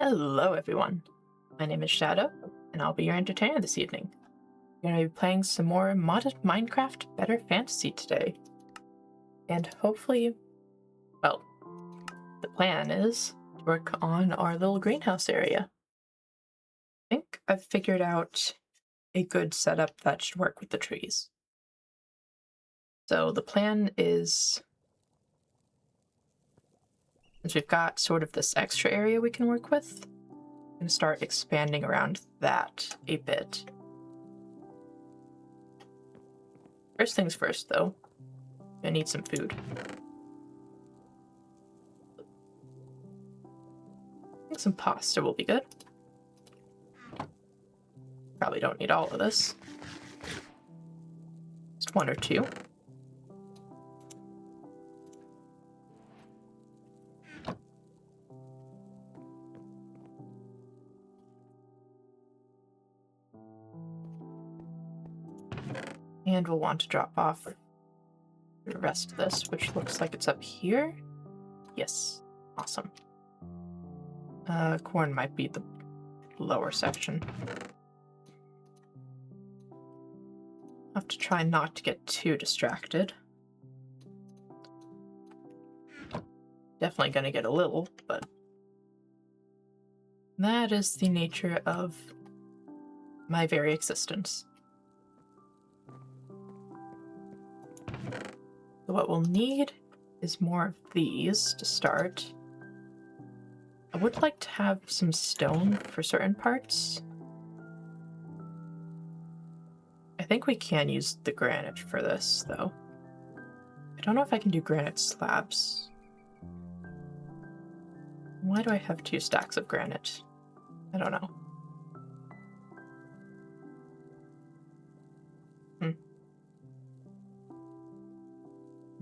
Hello, everyone. My name is Shadow, and I'll be your entertainer this evening. We're going to be playing some more modded Minecraft Better Fantasy today. And hopefully, well, the plan is to work on our little greenhouse area. I think I've figured out a good setup that should work with the trees. So the plan is, since we've got sort of this extra area we can work with, I'm going to start expanding around that a bit. First things first, though, I need some food. I think some pasta will be good. Probably don't need all of this. Just one or two. And we'll want to drop off the rest of this, which looks like it's up here. Yes, awesome. Corn might be the lower section. I'll have to try not to get too distracted. Definitely gonna get a little, but that is the nature of my very existence. So what we'll need is more of these to start. I would like to have some stone for certain parts. I think we can use the granite for this, though. I don't know if I can do granite slabs. Why do I have 2 stacks of granite? I don't know.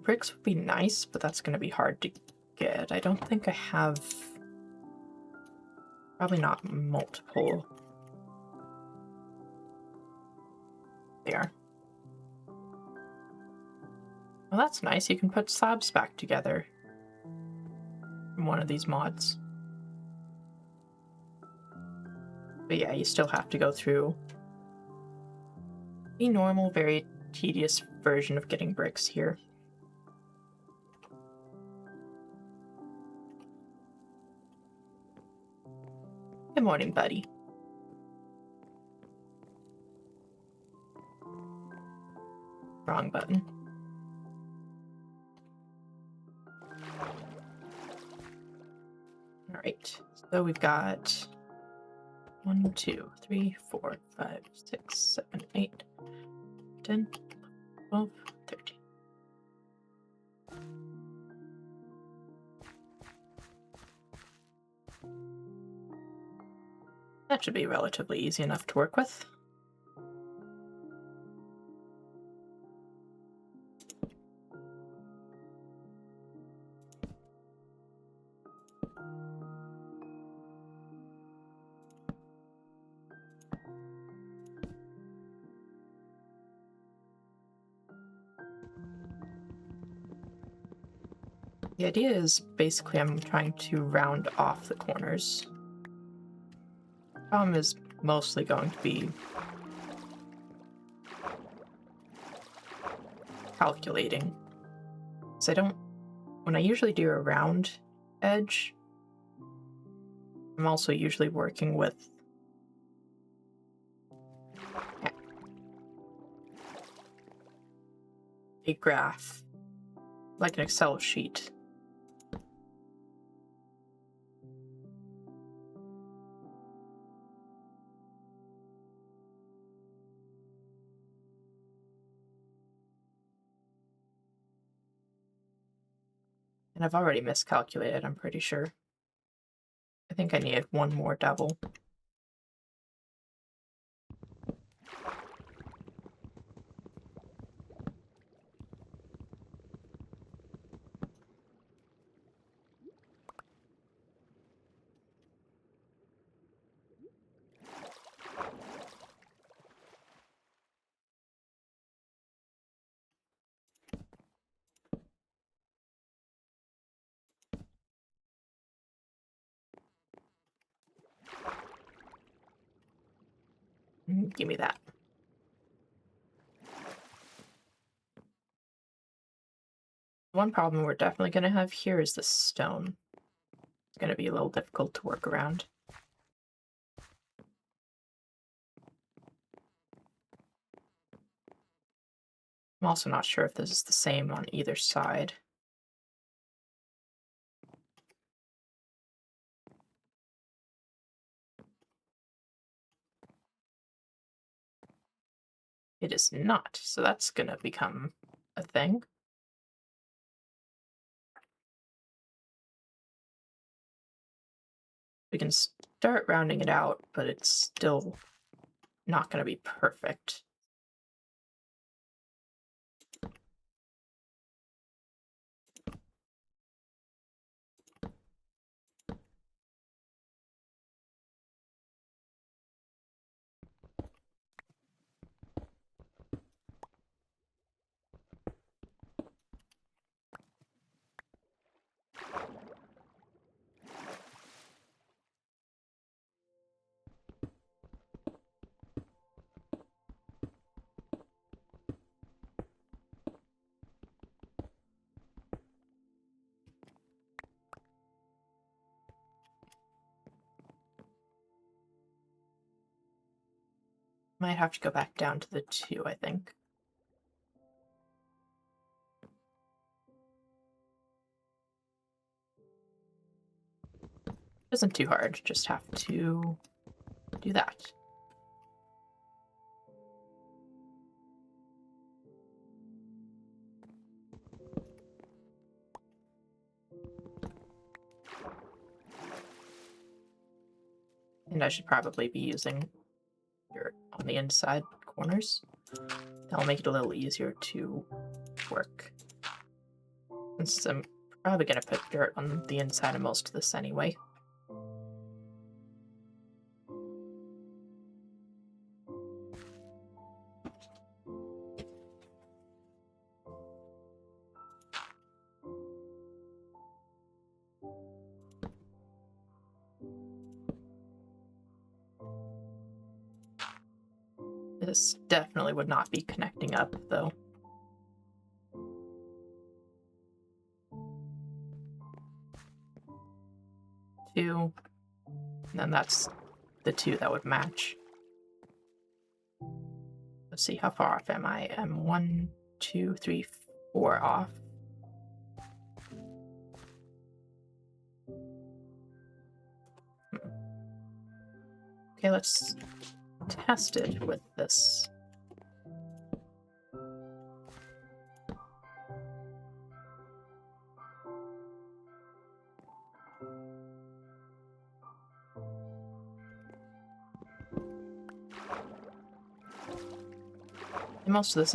Bricks would be nice, but that's going to be hard to get. I don't think I have... Probably not multiple. They are. Well, that's nice. You can put slabs back together from one of these mods. But yeah, you still have to go through the normal, very tedious version of getting bricks here. Good morning, buddy. Wrong button. All right, so we've got 1, 2, 3, 4, 5, 6, 7, 8, 10, 12, 13. That should be relatively easy enough to work with. The idea is basically I'm trying to round off the corners. Problem is mostly going to be calculating. So when I usually do a round edge, I'm also usually working with a graph, like an Excel sheet. And I've already miscalculated, I'm pretty sure. I think I needed one more double. Give me that. One problem we're definitely going to have here is the stone. It's going to be a little difficult to work around. I'm also not sure if this is the same on either side. It is not, so that's going to become a thing. We can start rounding it out, but it's still not going to be perfect. Might have to go back down to the 2, I think. Isn't too hard, just have to do that. And I should probably be using dirt on the inside corners. That'll make it a little easier to work. Since I'm probably going to put dirt on the inside of most of this anyway. This definitely would not be connecting up, though. Two, and then that's the 2 that would match. Let's see, how far off am I? I'm 1, 2, 3, 4 off. Okay, let's test it with this. And most of this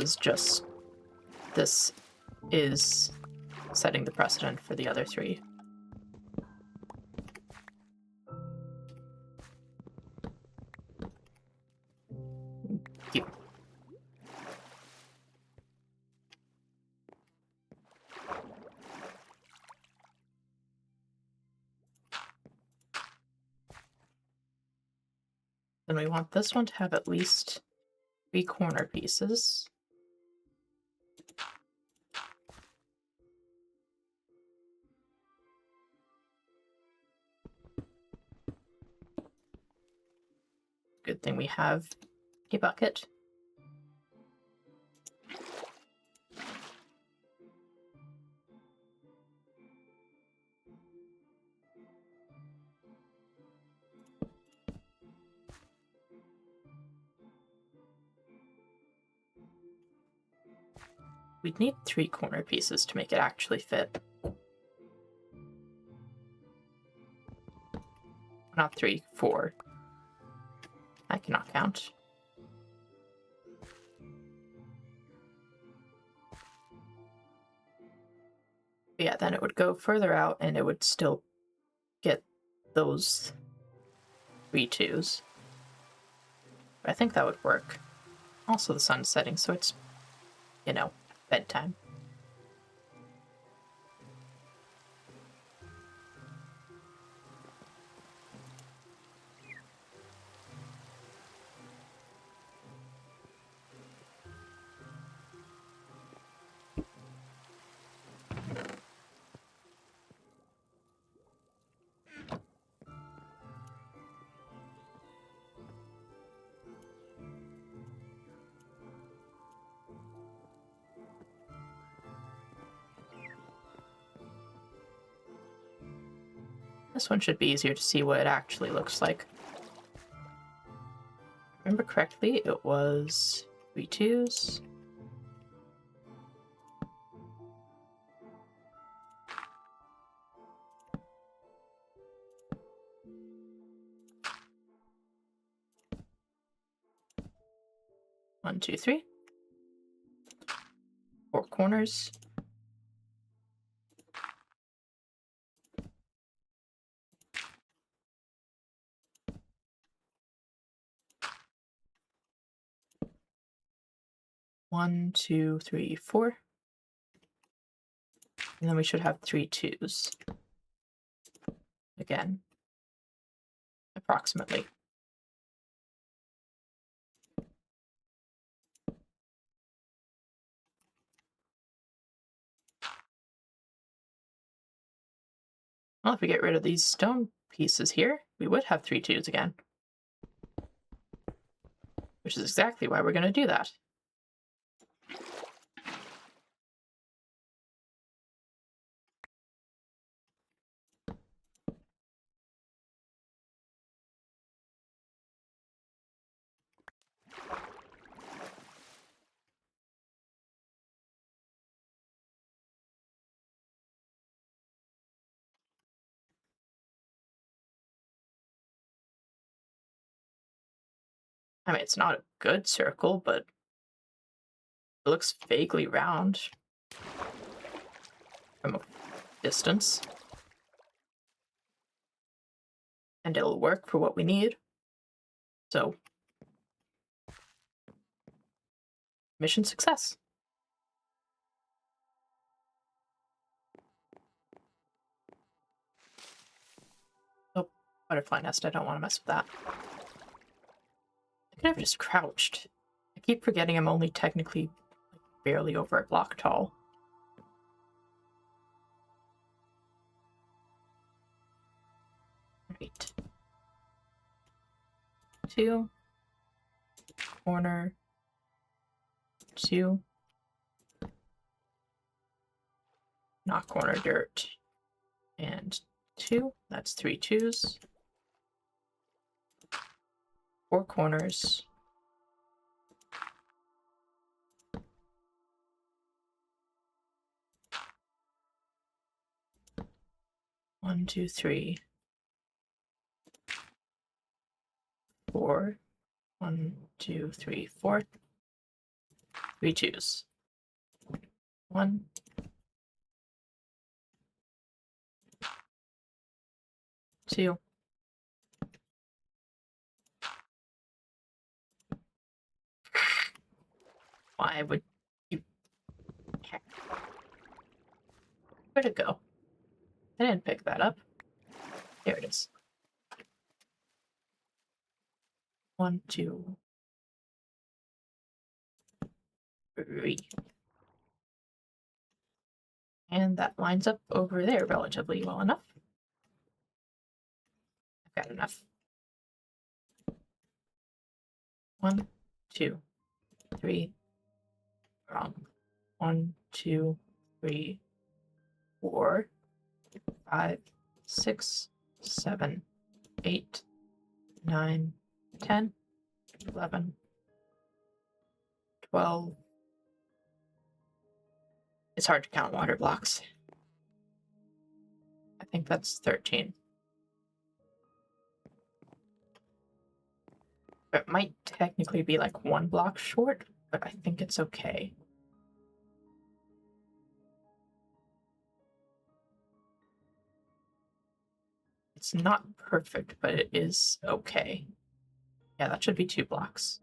is setting the precedent for the other 3. Keep. Then we want this one to have at least 3 corner pieces. Good thing we have a bucket. We'd need 3 corner pieces to make it actually fit. Not 3, 4. I cannot count. Yeah, then it would go further out and it would still get those 3 2s. I think that would work. Also, the sun's setting, so it's, you know, bedtime. This one should be easier to see what it actually looks like. Remember correctly, it was 3 2s. One, two, three. 4 corners. One, two, three, 4. And then we should have 3 2s. Again. Approximately. Well, if we get rid of these stone pieces here, we would have 3 2s again. Which is exactly why we're going to do that. I mean, it's not a good circle, but it looks vaguely round from a distance. And it'll work for what we need. So, mission success. Oh, butterfly nest. I don't want to mess with that. I could have just crouched. I keep forgetting I'm only technically barely over a block tall. Right. 2. Corner. 2. Not corner dirt. And 2. That's 3 2s. 4 corners. One, two, 3. 4. 1, 2, 3, 4. 3 2s. 1. 2. Why would you... Where'd it go? I didn't pick that up. There it is. 1, 2, 3. And that lines up over there relatively well enough. I've got enough. 1, 2, 3. Wrong. 1, 2, 3, 4, 5, 6, 7, 8, 9, 10, 11, 12. It's hard to count water blocks. I think that's 13. It might technically be like 1 block short, but I think it's okay. It's not perfect, but it is okay. Yeah, that should be 2 blocks.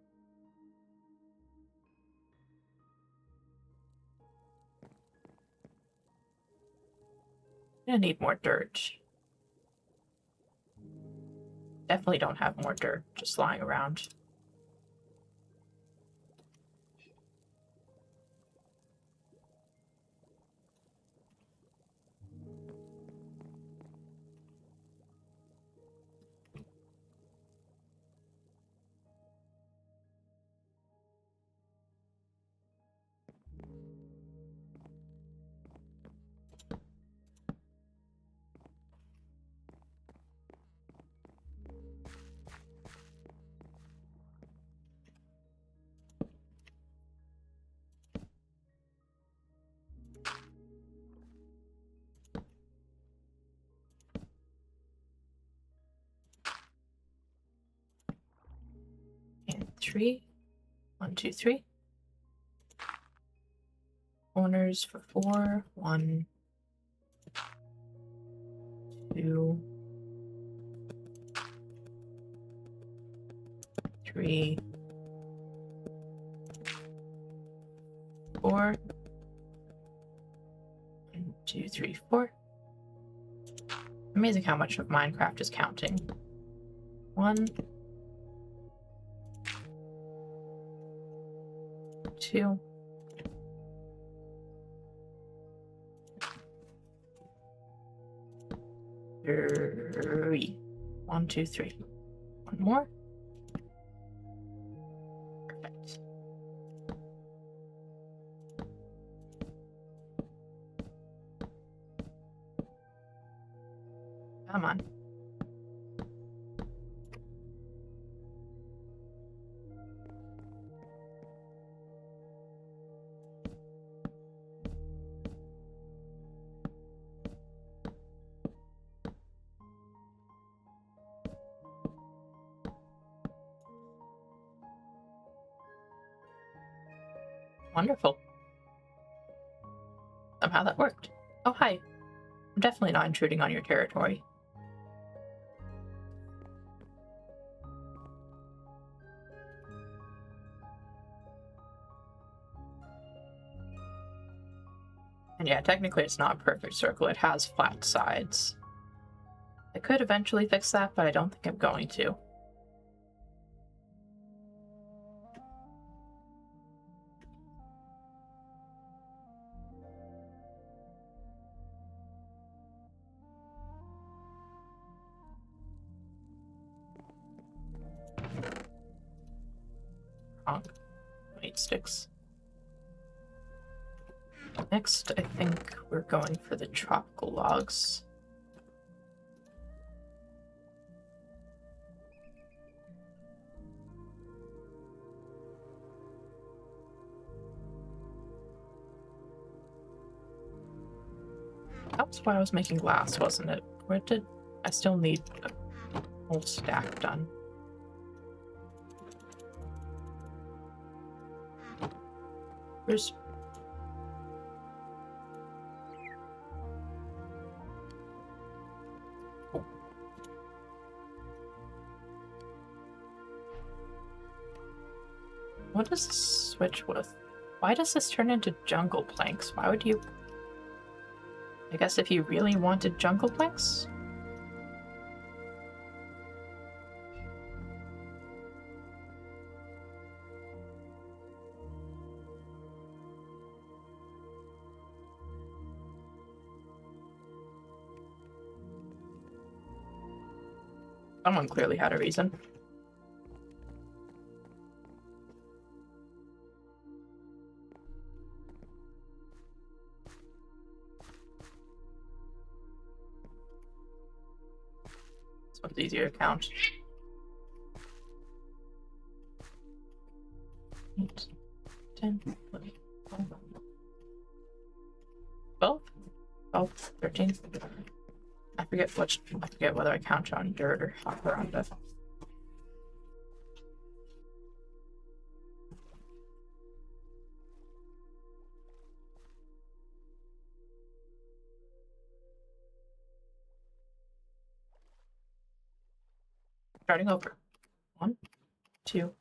I'm gonna need more dirt. Definitely don't have more dirt just lying around. 3. 1, 2, 3. Corners for 4. 1, 2, 3, 4. 1, 2, 3, 4. Amazing how much of Minecraft is counting. 1, 2, 3. 1, 2, 3. One more. Perfect. Come on. Wonderful. Somehow that worked. Oh, hi. I'm definitely not intruding on your territory. And yeah, technically it's not a perfect circle. It has flat sides. I could eventually fix that, but I don't think I'm going to. Wrong. 8 sticks. Next, I think we're going for the tropical logs. That was why I was making glass, wasn't it? Where did I still need a whole stack done? Where's... What does this switch with? Why does this turn into jungle planks? Why would you... I guess if you really wanted jungle planks? Someone clearly had a reason. This one's easier to count. 8, 10, 11, 12, 12, 13. I forget whether I count on dirt or hop around it. Starting over. 1, 2,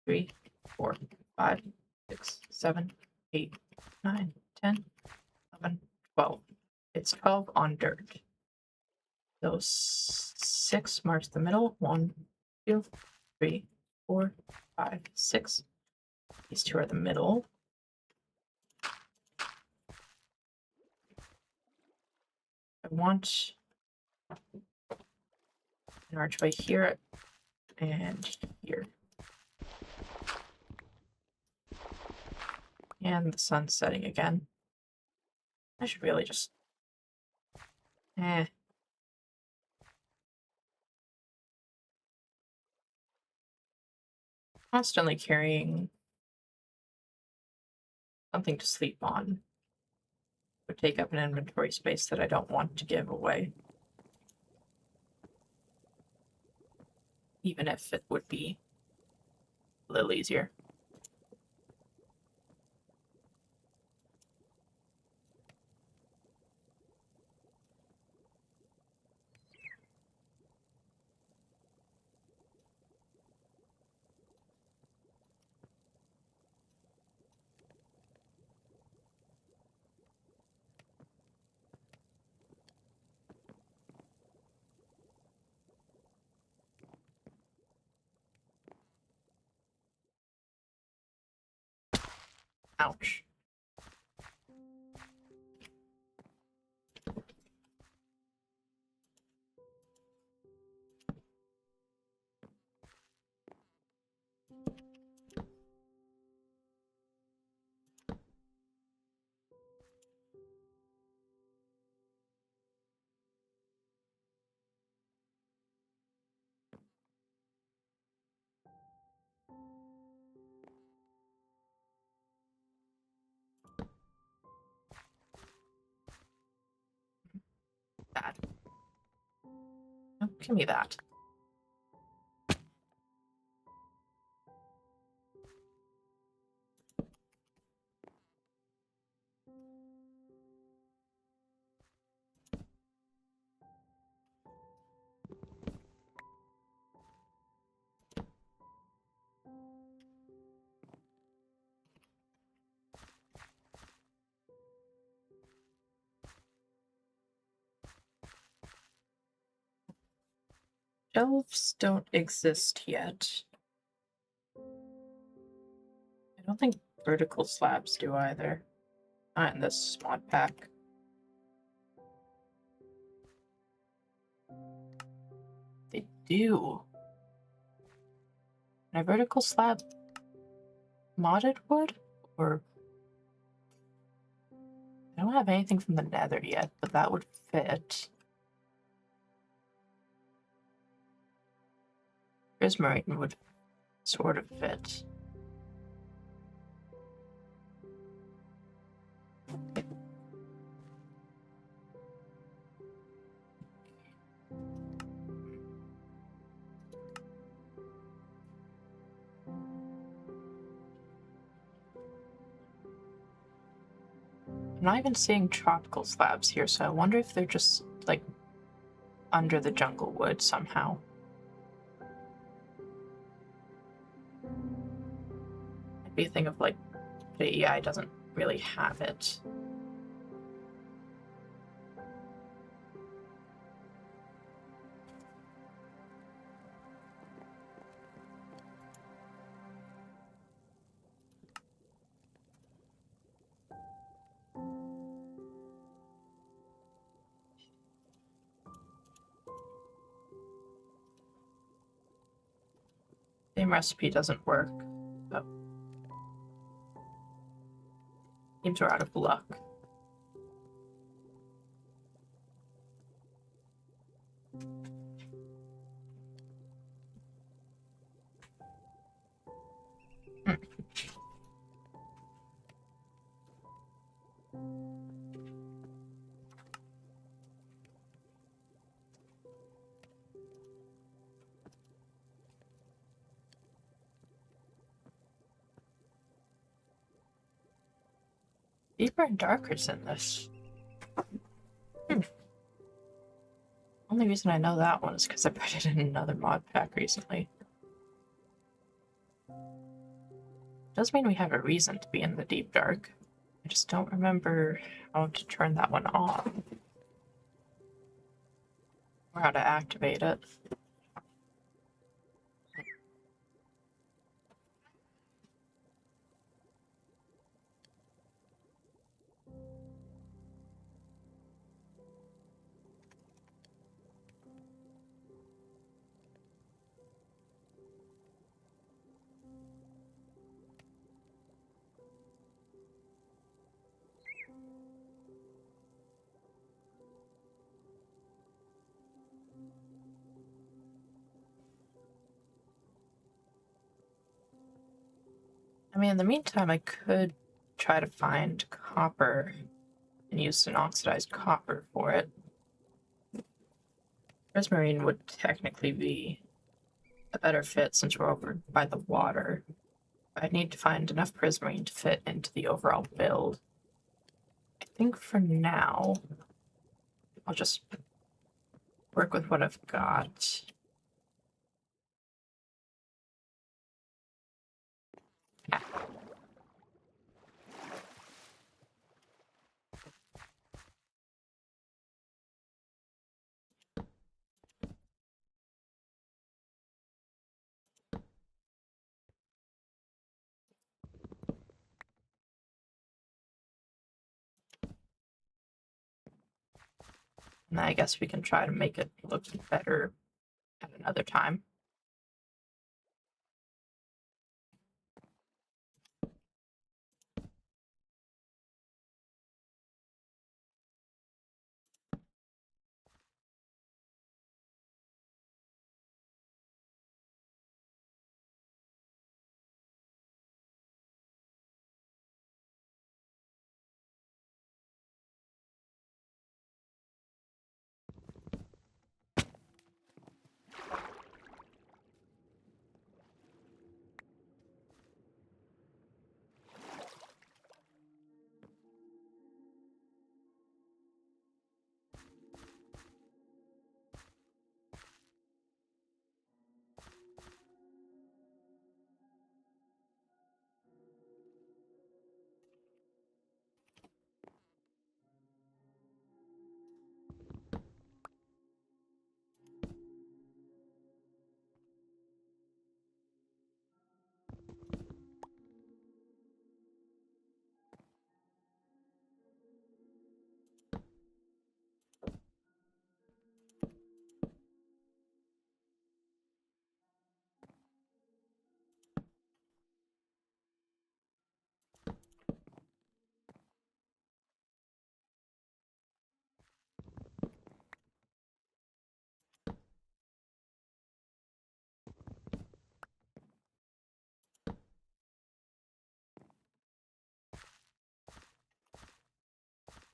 3, 4, 5, 6, 7, 8, 9, 10, 11, 12. It's 12 on dirt. Those 6 marks the middle. 1, 2, 3, 4, 5, 6. These 2 are the middle. I want an archway here and here. And the sun's setting again. I should really just... Constantly carrying something to sleep on would take up an inventory space that I don't want to give away. Even if it would be a little easier. Ouch. Bad. Oh, give me that. Shelves don't exist yet. I don't think vertical slabs do either. Not in this mod pack. They do. Can a vertical slab modded wood? Or I don't have anything from the nether yet, but that would fit. Prismarine would sort of fit. I'm not even seeing tropical slabs here, so I wonder if they're just, like, under the jungle wood somehow. Might be a thing of, like, the AI doesn't really have it. Same recipe doesn't work. So seems we're out of luck. Deeper and darker's in this. Only reason I know that one is because I put it in another mod pack recently. Does mean we have a reason to be in the deep dark. I just don't remember how to turn that one on. Or how to activate it. I mean, in the meantime, I could try to find copper and use an oxidized copper for it. Prismarine would technically be a better fit since we're over by the water. I need to find enough prismarine to fit into the overall build. I think for now, I'll just work with what I've got. Yeah. And I guess we can try to make it look better at another time.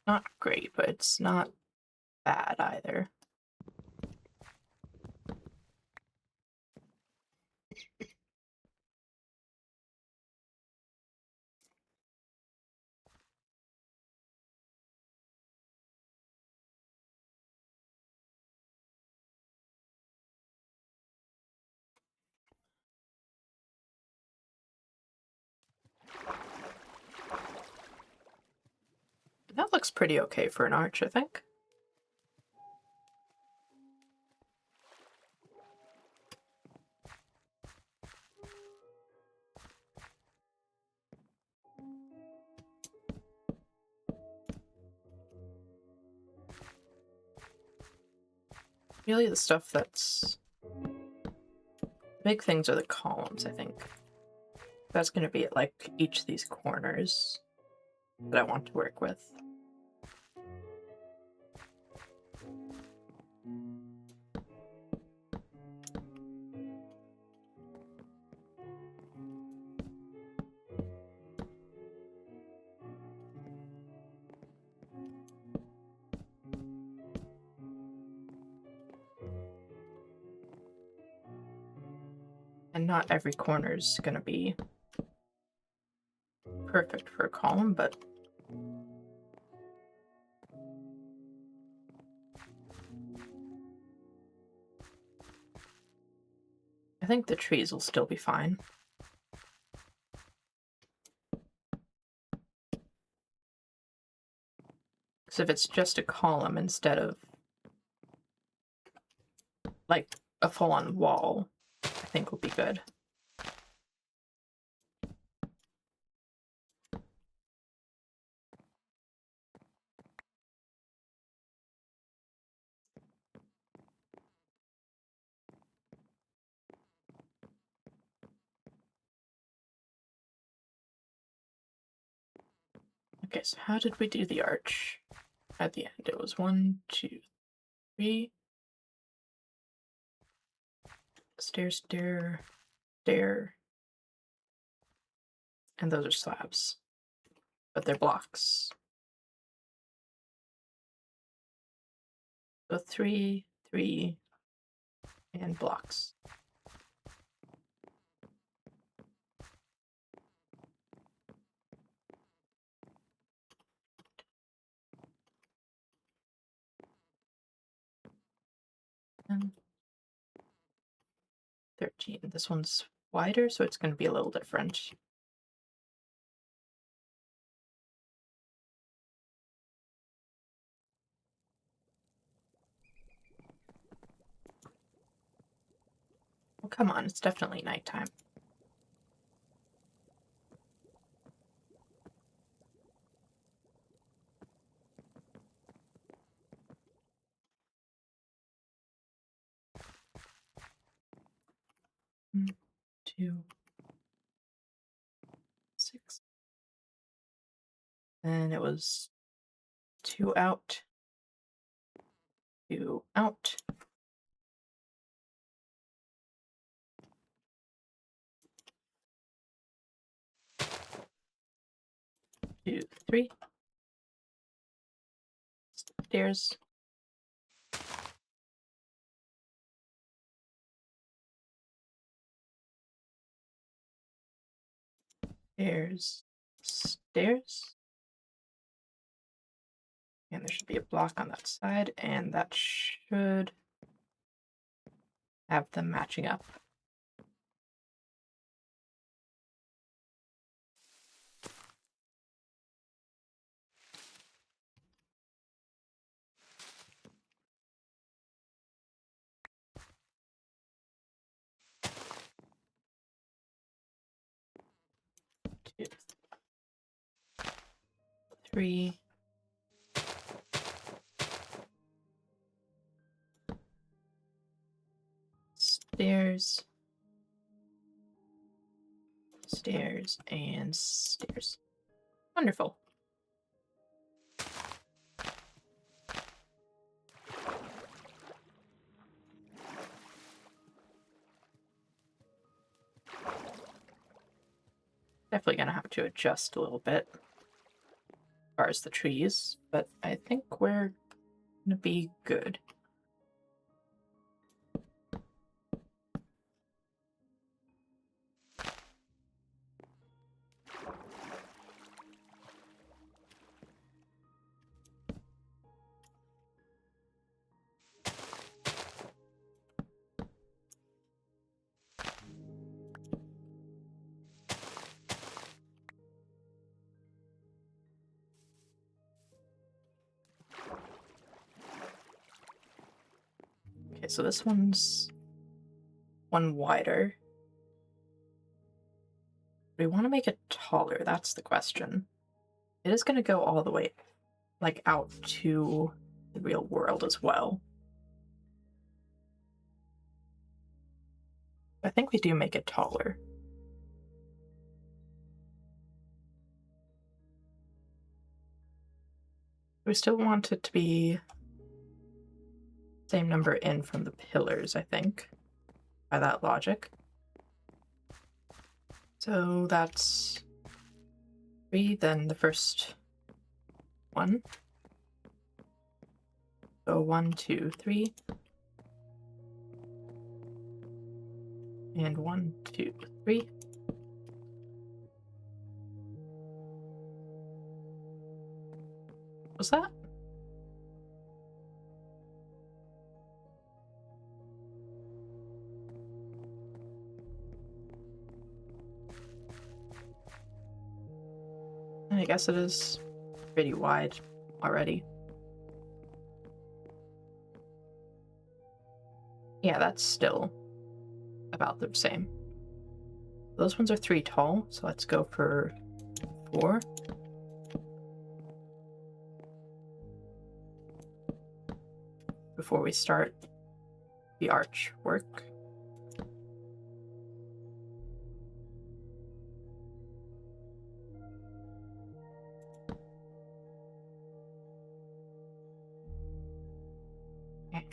Not great, but it's not bad either. That looks pretty okay for an arch, I think. Really, the stuff that's... big things are the columns, I think. That's going to be at, like, each of these corners that I want to work with. And not every corner is going to be perfect for a column, but I think the trees will still be fine. Because if it's just a column instead of like a full-on wall, I think will be good. Okay, so how did we do the arch at the end? It was 1, 2, 3. Stair, stair, stair. And those are slabs. But they're blocks. So 3, 3, and blocks. 10, 13. This one's wider, so it's going to be a little different. Oh, come on, it's definitely nighttime. One, 2, 6. And it was 2 out, 2 out. 2, 3. Stairs. Stairs. Stairs. And there should be a block on that side, and that should have them matching up. Two, 3. Stairs. Stairs and stairs. Wonderful. Definitely gonna have to adjust a little bit as far as the trees, but I think we're gonna be good. Okay, so this one's one wider. We want to make it taller, that's the question. It is going to go all the way, like, out to the real world as well. I think we do make it taller. We still want it to be same number in from the pillars, I think, by that logic. So that's 3, then the first one. So 1, 2, 3. And 1, 2, 3. What's that? I guess it is pretty wide already. Yeah, that's still about the same. Those ones are 3 tall, so let's go for 4. Before we start the arch work. Okay.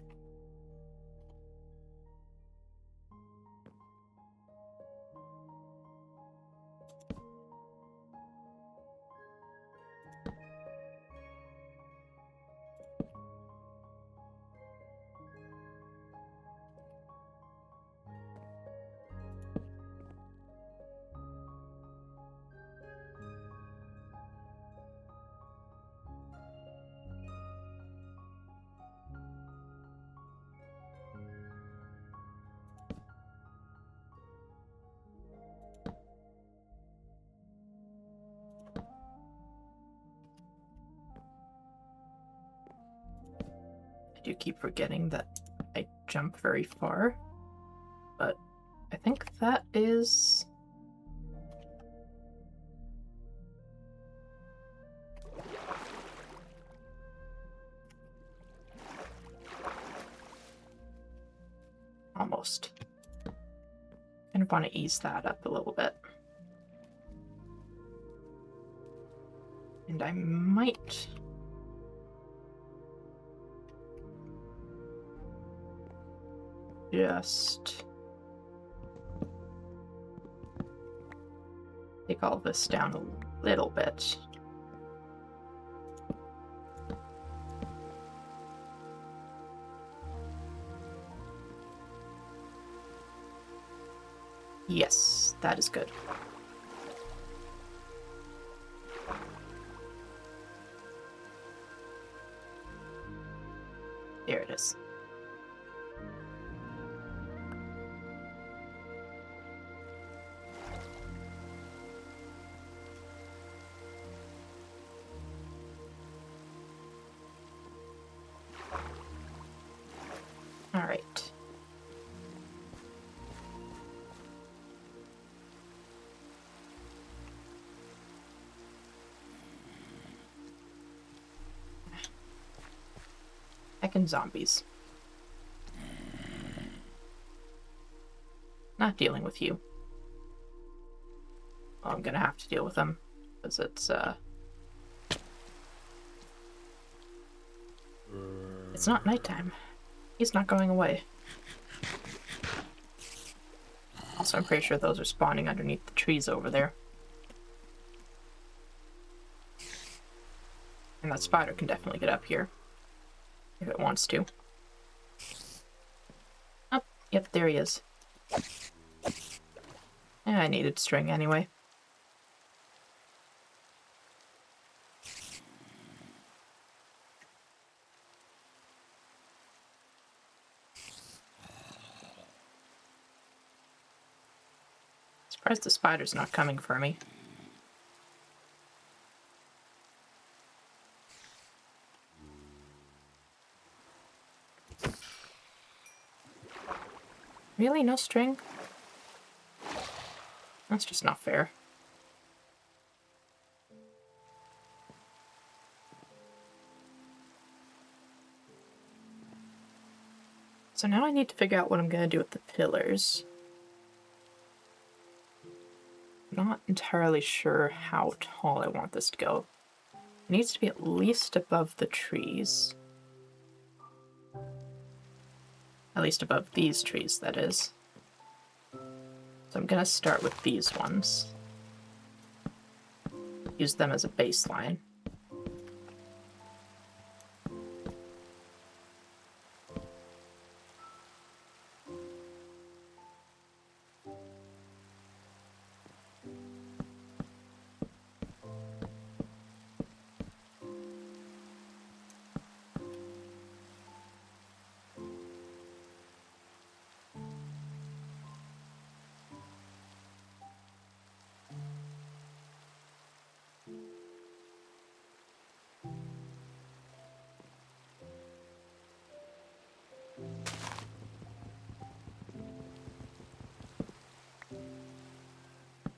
do keep forgetting that I jump very far, but I think that is... almost. Kind of want to ease that up a little bit. And I might... just... take all this down a little bit. Yes, that is good. There it is. All right. Heckin' zombies. Not dealing with you. Well, I'm gonna have to deal with them, because it's not nighttime. He's not going away. Also, I'm pretty sure those are spawning underneath the trees over there. And that spider can definitely get up here. If it wants to. Oh, yep, there he is. Yeah, I needed string anyway. Surprised the spider's not coming for me. Really? No string? That's just not fair. So now I need to figure out what I'm going to do with the pillars. I'm not entirely sure how tall I want this to go. It needs to be at least above the trees. At least above these trees, that is. So I'm going to start with these ones. Use them as a baseline.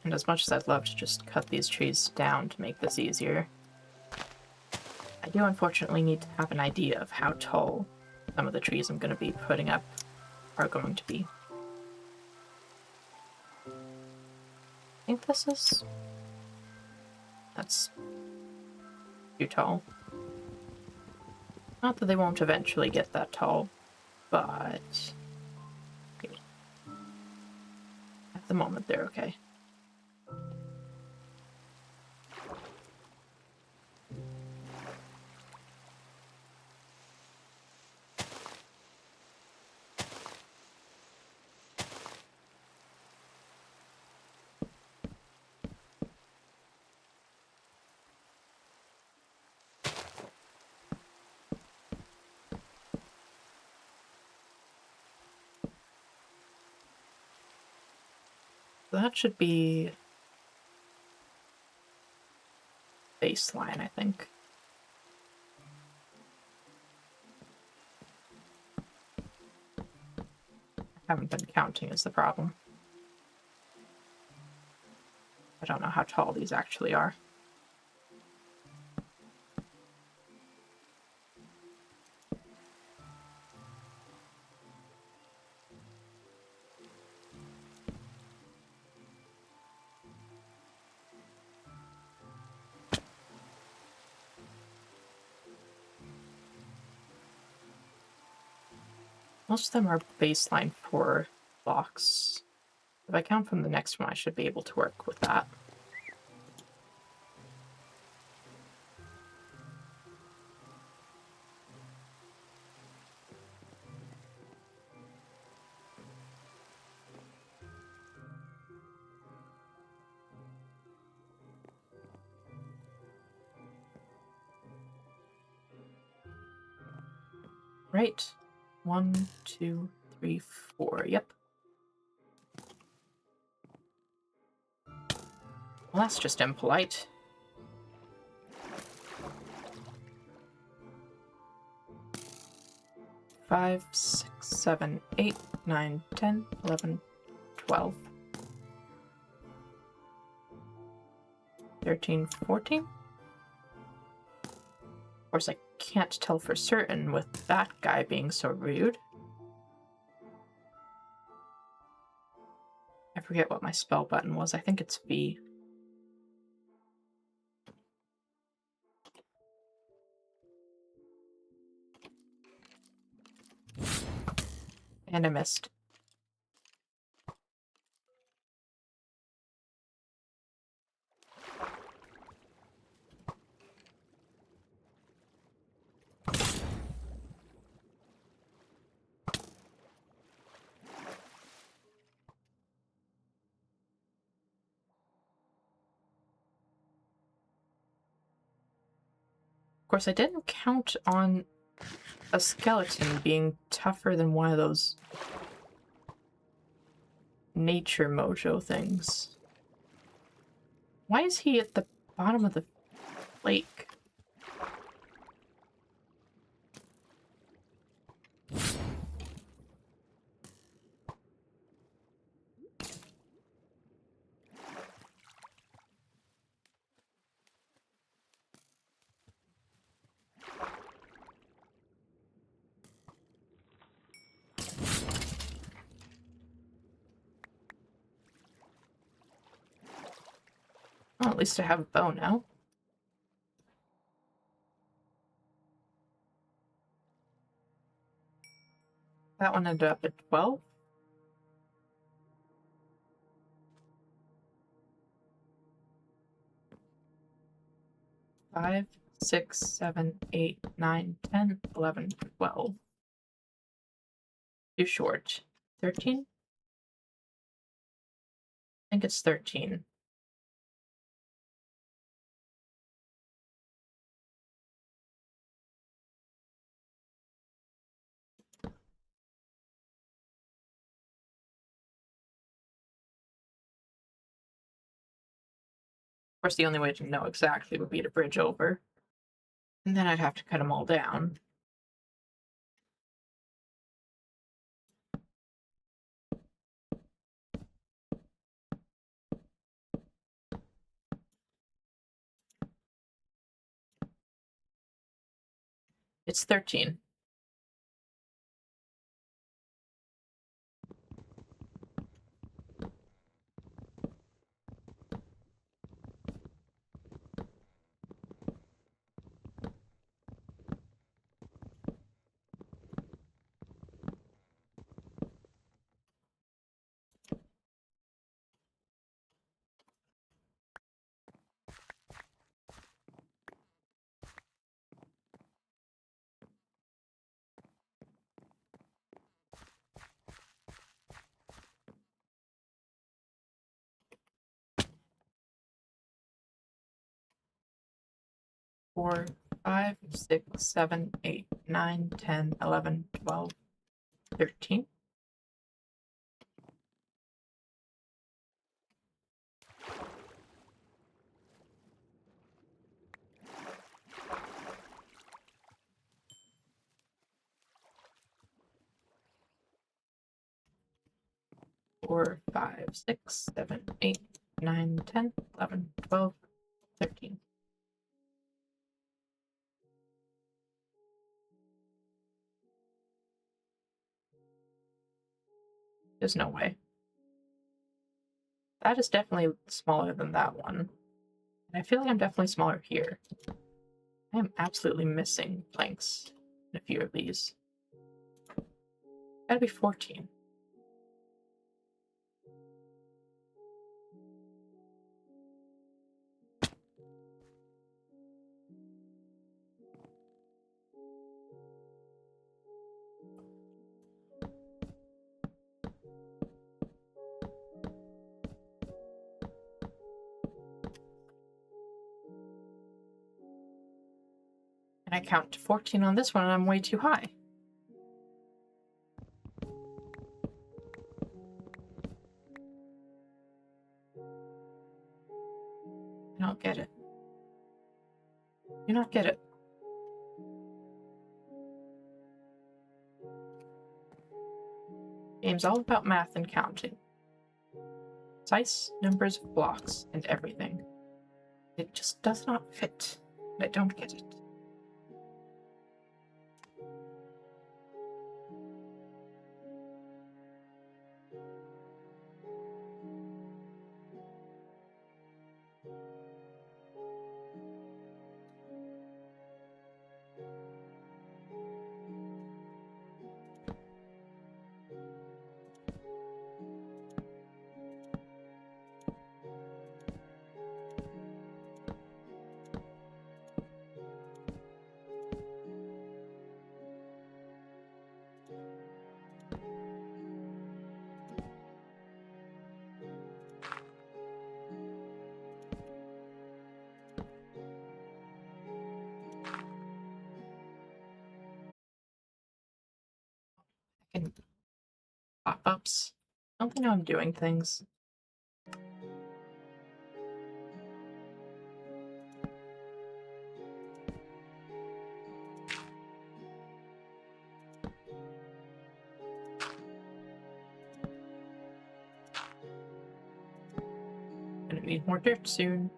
And as much as I'd love to just cut these trees down to make this easier, I do unfortunately need to have an idea of how tall some of the trees I'm going to be putting up are going to be. I think this is... that's too tall. Not that they won't eventually get that tall, but at the moment they're okay. That should be baseline, I think. Haven't been counting is the problem. I don't know how tall these actually are. Most of them are baseline 4 blocks. If I count from the next one, I should be able to work with that. Right. 1, 2, 3, 4. Yep. Well, that's just impolite. Five, 6, 7, 8, 9, 10, 11, 12, 13, 14. Of course, I can't tell for certain with that guy being so rude. I forget what my spell button was. I think it's V. And I missed. Of course, I didn't count on a skeleton being tougher than one of those nature mojo things. Why is he at the bottom of the lake? Well, at least I have a bow now. That one ended up at 12. Five, 6, 7, 8, 9, 10, 11, 12. Too short. 13? I think it's 13. Of course, the only way to know exactly would be to bridge over. And then I'd have to cut them all down. It's 13. Four, 5, 6, 7, 8, 9, 10, 11, 12, 13. 4, 5, 6, 7, 8, 9, 10, 11, 12, 13. There's no way. That is definitely smaller than that one. And I feel like I'm definitely smaller here. I am absolutely missing planks in a few of these. Gotta be 14. And I count to 14 on this one, and I'm way too high. I don't get it. Do not get it. Game's all about math and counting. Precise numbers of blocks and everything. It just does not fit. I don't get it. And pop-ups. I don't think I'm doing things. Gonna need more dirt soon.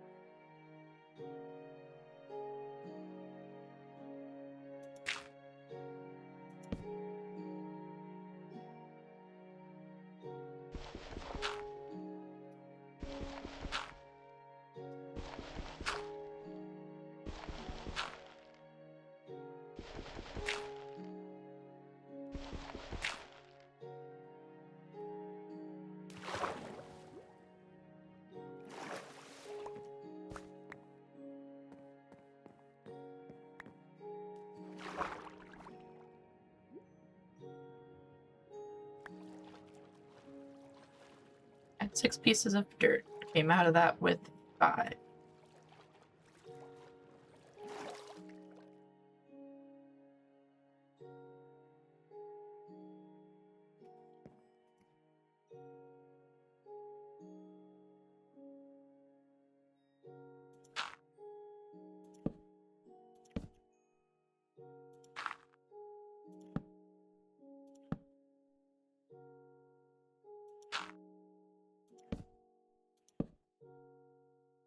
And 6 pieces of dirt. Came out of that with 5.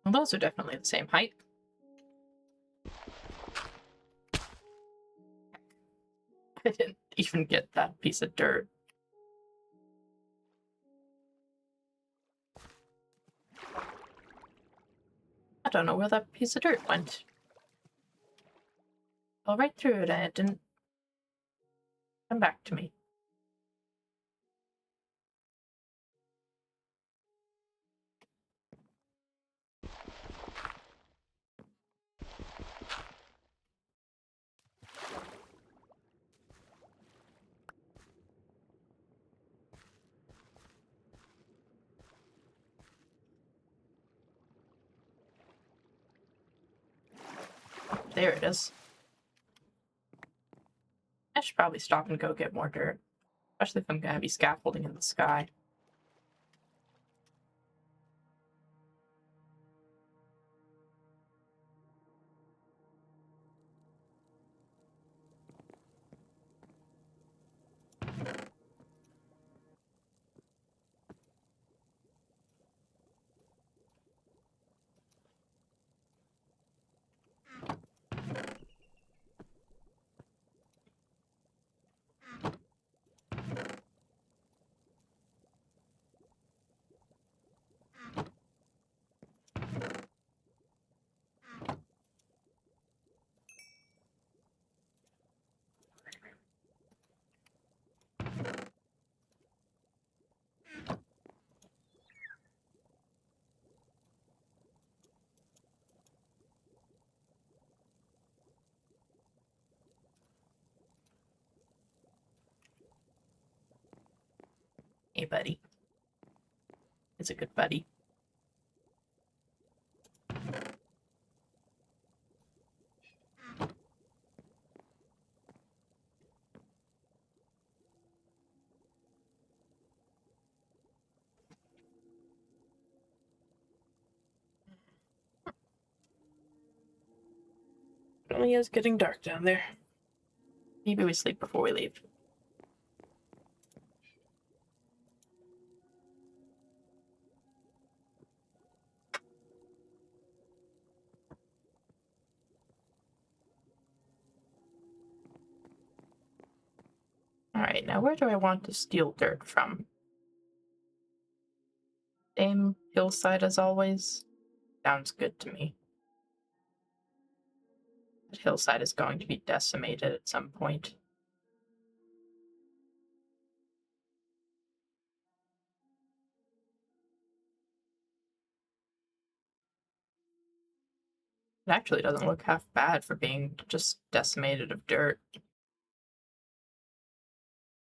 Well, those are definitely the same height. I didn't even get that piece of dirt. I don't know where that piece of dirt went. Fell right through it and it didn't come back to me. There it is. I should probably stop and go get more dirt, especially if I'm gonna be scaffolding in the sky. Hey, buddy. He's a good buddy. It only is getting dark down there. Maybe we sleep before we leave. Alright, now where do I want to steal dirt from? Same hillside as always? Sounds good to me. That hillside is going to be decimated at some point. It actually doesn't look half bad for being just decimated of dirt.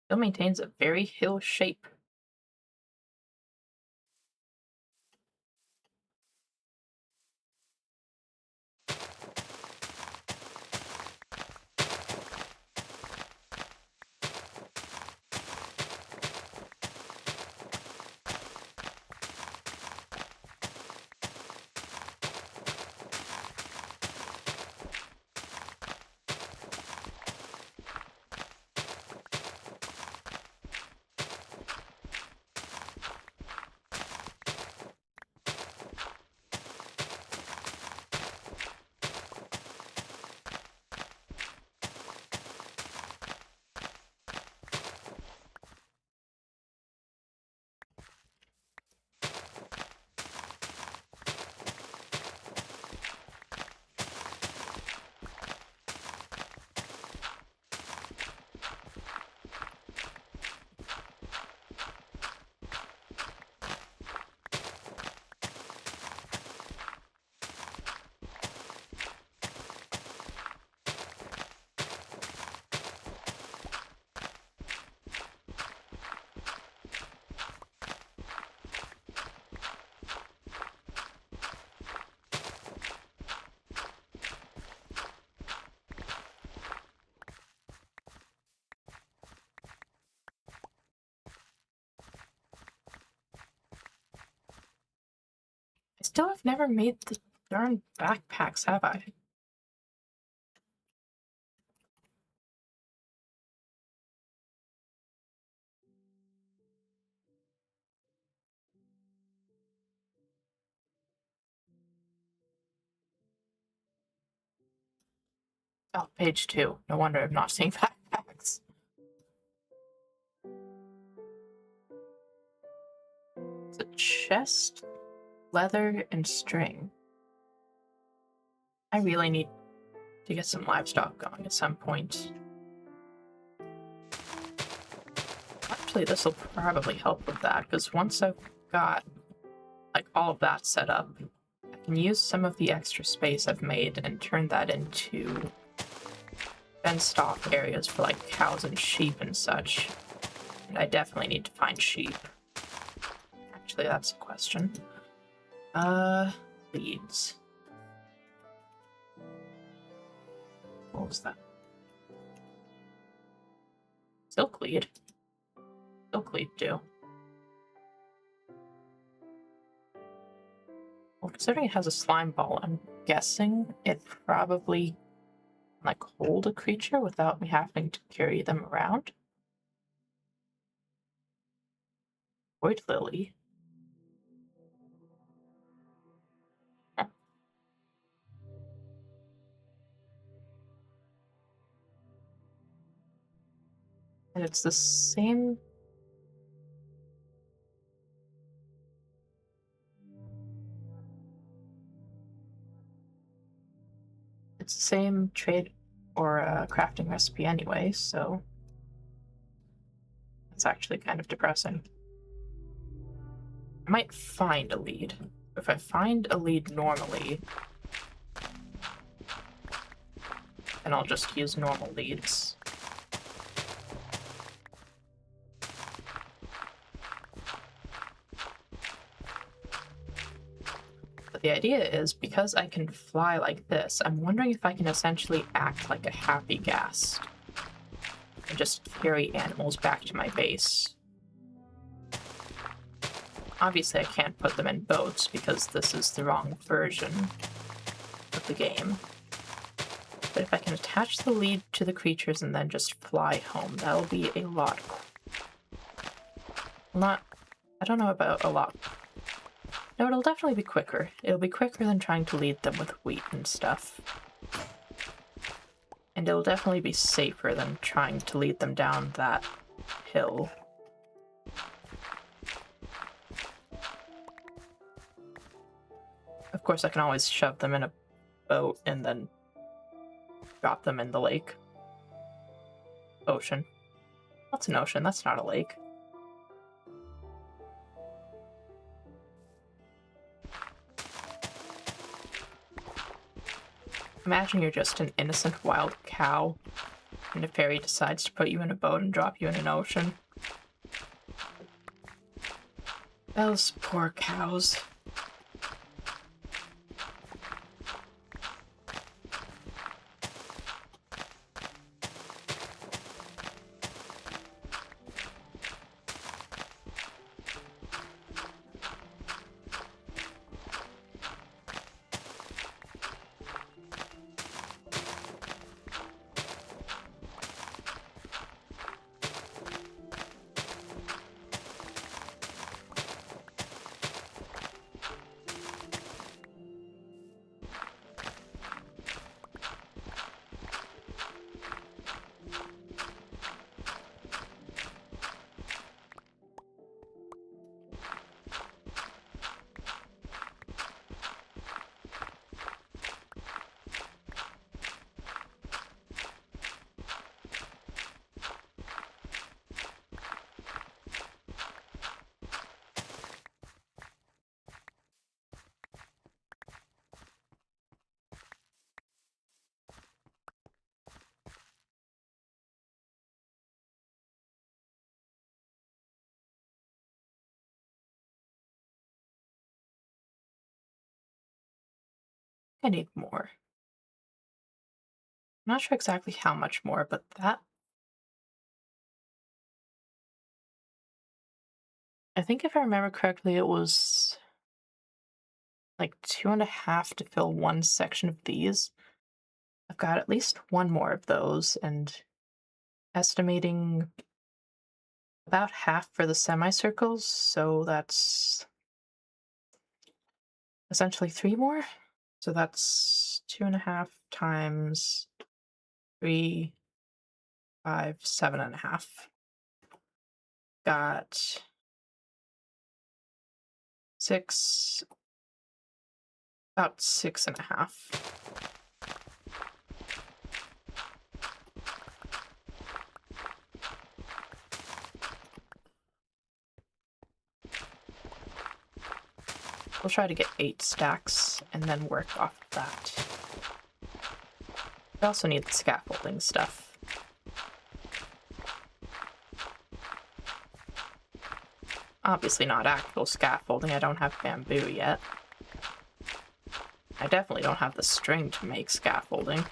Still maintains a very hill shape. I still have never made the darn backpacks, have I? Oh, page 2. No wonder I'm not seeing backpacks. It's a chest, leather, and string. I really need to get some livestock going at some point. Actually, this will probably help with that, because once I've got like all of that set up, I can use some of the extra space I've made and turn that into fenced off areas for like cows and sheep and such. And I definitely need to find sheep. Actually, that's a question. Leads. What was that? Silkweed. Silkweed do. Well, considering it has a slime ball, I'm guessing it probably like hold a creature without me having to carry them around. Void lily. Huh. And it's the same. It's the same trade or crafting recipe anyway, so it's actually kind of depressing. I might find a lead. If I find a lead normally, then I'll just use normal leads. The idea is, because I can fly like this, I'm wondering if I can essentially act like a happy ghast and just carry animals back to my base. Obviously, I can't put them in boats because this is the wrong version of the game. But if I can attach the lead to the creatures and then just fly home, that'll be a lot. I don't know about a lot. No, it'll definitely be quicker. It'll be quicker than trying to lead them with wheat and stuff. And it'll definitely be safer than trying to lead them down that hill. Of course, I can always shove them in a boat and then drop them in the lake. Ocean. That's an ocean, that's not a lake. Imagine you're just an innocent wild cow, and a fairy decides to put you in a boat and drop you in an ocean. Those poor cows. I need more. I'm not sure exactly how much more, but that... I think if I remember correctly, it was like 2.5 to fill one section of these. I've got at least one more of those, and estimating about half for the semicircles, so that's essentially 3 more. So that's 2.5 times 3, 5, 7.5. Got 6, about 6.5. We'll try to get 8 stacks and then work off of that. I also need the scaffolding stuff. Obviously not actual scaffolding, I don't have bamboo yet. I definitely don't have the string to make scaffolding.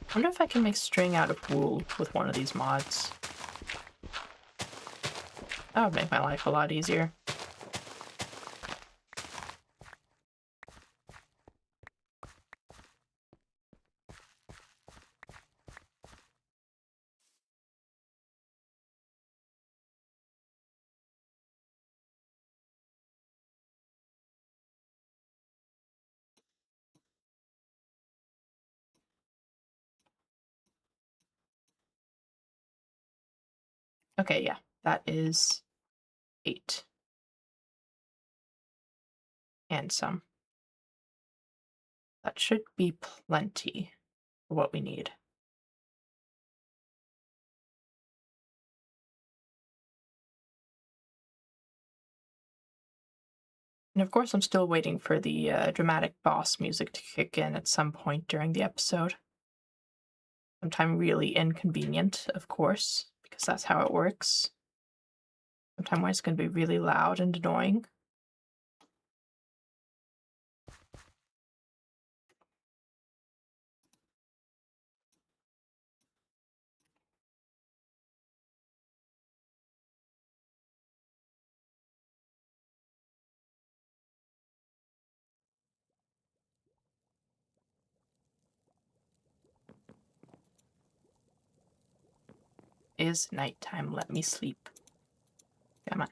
I wonder if I can make string out of wool with one of these mods. That would make my life a lot easier. Okay, yeah, that is 8. and some. That should be plenty for what we need. And of course, I'm still waiting for the dramatic boss music to kick in at some point during the episode. Sometime really inconvenient, of course, because that's how it works. Sometime where it's going to be really loud and annoying. Is nighttime, let me sleep. Come on.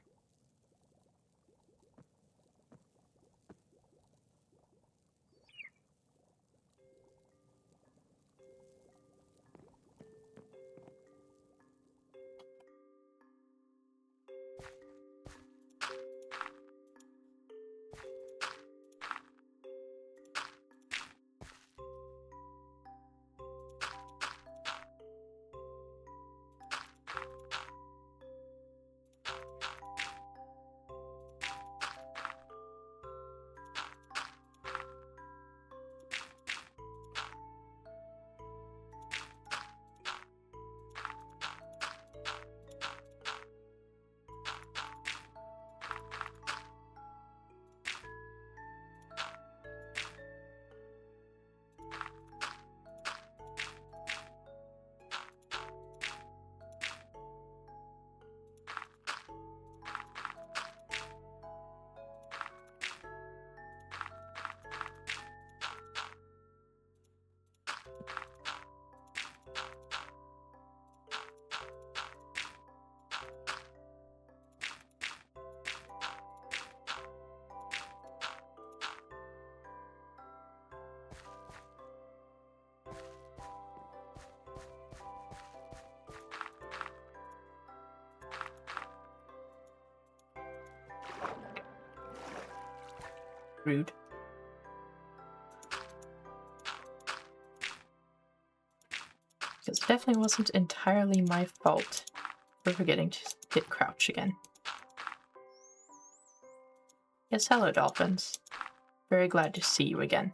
Rude. Because it definitely wasn't entirely my fault for forgetting to hit crouch again. Yes, hello, dolphins. Very glad to see you again.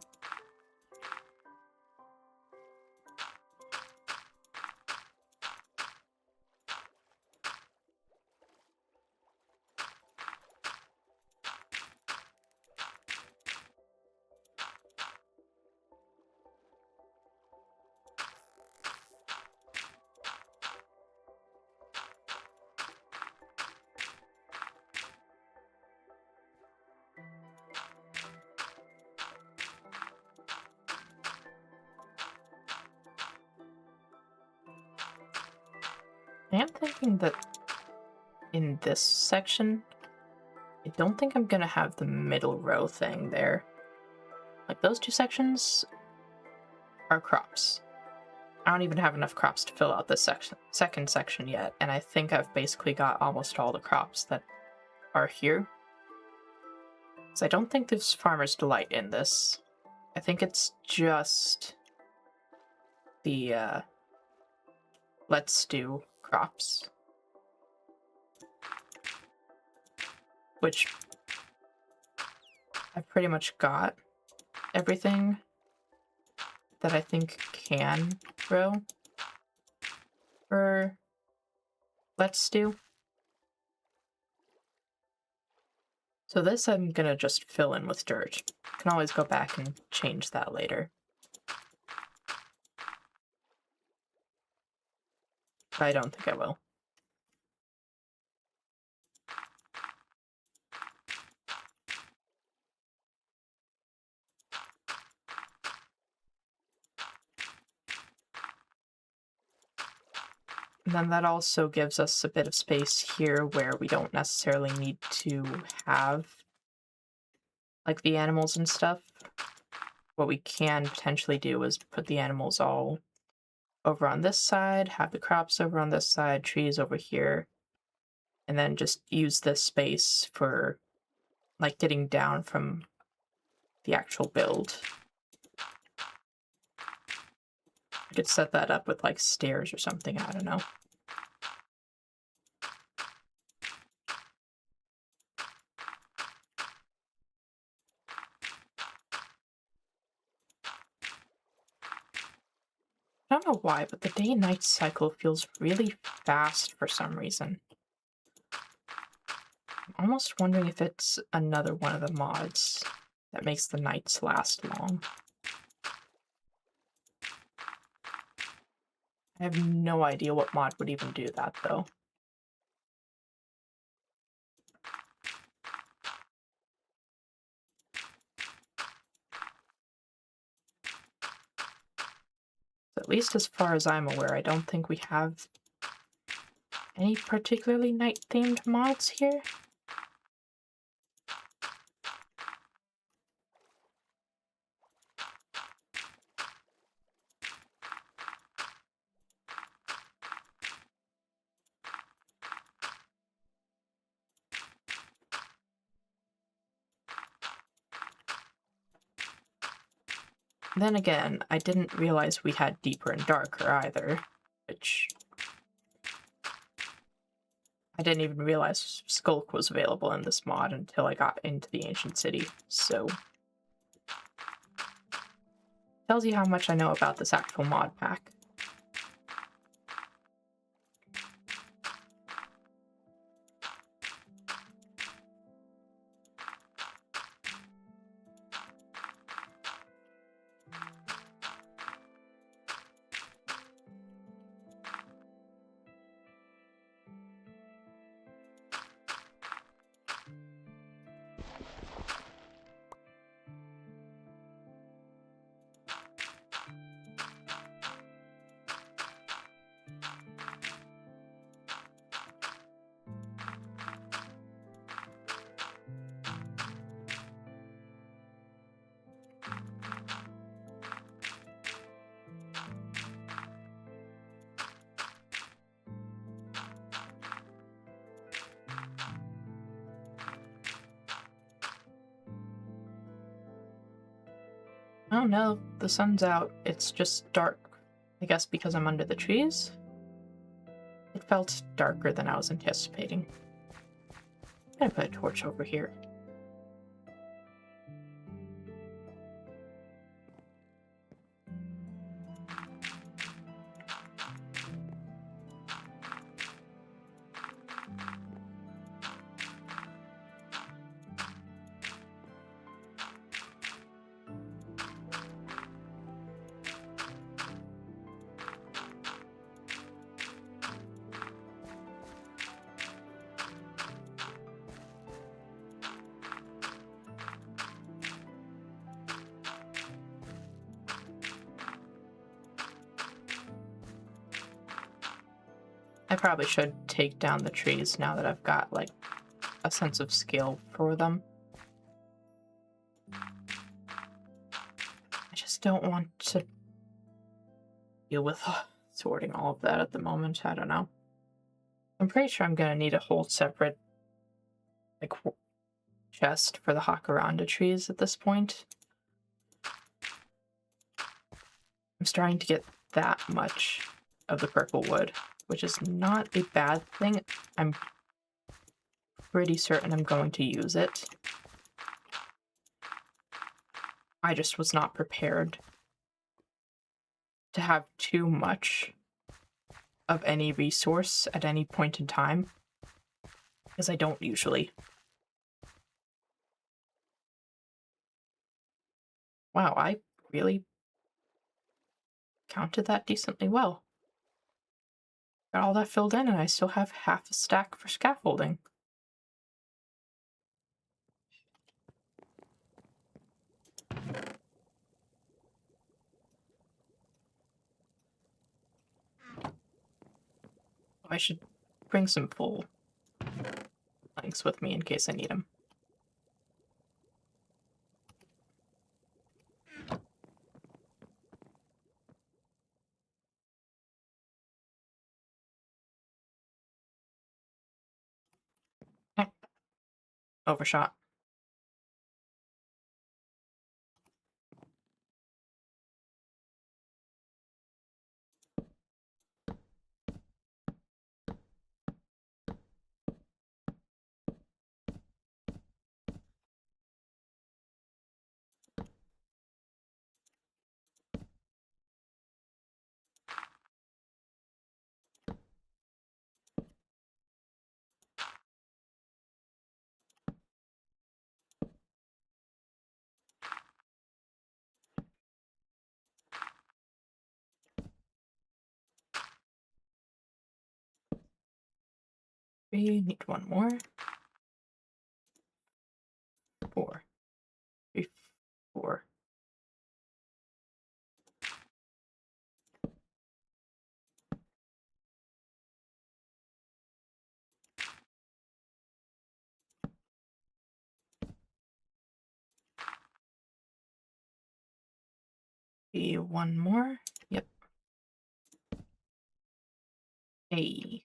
I am thinking that in this section, I don't think I'm gonna have the middle row thing there. Like, those two sections are crops. I don't even have enough crops to fill out this second section yet, and I think I've basically got almost all the crops that are here. So I don't think there's Farmer's Delight in this. I think it's just the Let's Do crops. Which I've pretty much got everything that I think can grow for Let's Do. So this I'm gonna just fill in with dirt. Can always go back and change that later. But I don't think I will. And then that also gives us a bit of space here where we don't necessarily need to have like the animals and stuff. What we can potentially do is put the animals all over on this side, have the crops over on this side, trees over here, and then just use this space for like getting down from the actual build. I could set that up with like stairs or something, I don't know. I don't know why, but the day and night cycle feels really fast for some reason. I'm almost wondering if it's another one of the mods that makes the nights last long. I have no idea what mod would even do that, though. At least as far as I'm aware, I don't think we have any particularly night-themed mods here. Then again, I didn't realize we had deeper and darker either, which I didn't even realize Skulk was available in this mod until I got into the Ancient City, so tells you how much I know about this actual mod pack. Oh no, the sun's out. It's just dark. I guess because I'm under the trees? It felt darker than I was anticipating. I'm gonna put a torch over here. I probably should take down the trees now that I've got, like, a sense of scale for them. I just don't want to deal with sorting all of that at the moment. I don't know. I'm pretty sure I'm gonna need a whole separate, like, chest for the Jacaranda trees at this point. I'm starting to get that much of the purple wood, which is not a bad thing. I'm pretty certain I'm going to use it. I just was not prepared to have too much of any resource at any point in time, because I don't usually. Wow, I really counted that decently well. Got all that filled in, and I still have half a stack for scaffolding. I should bring some full planks with me in case I need them. Overshot. We need one more. 4. 3, 4. Be one more. Yep. Hey.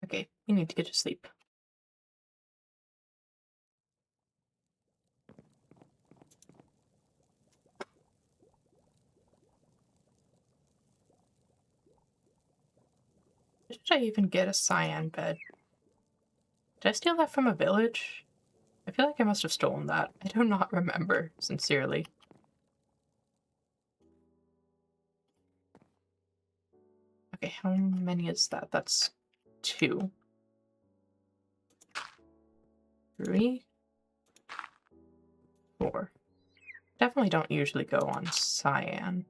Okay, you need to get to sleep. Did I even get a cyan bed? Did I steal that from a village? I feel like I must have stolen that. I do not remember, sincerely. Okay, how many is that? That's 2. 3. 4. Definitely don't usually go on cyan.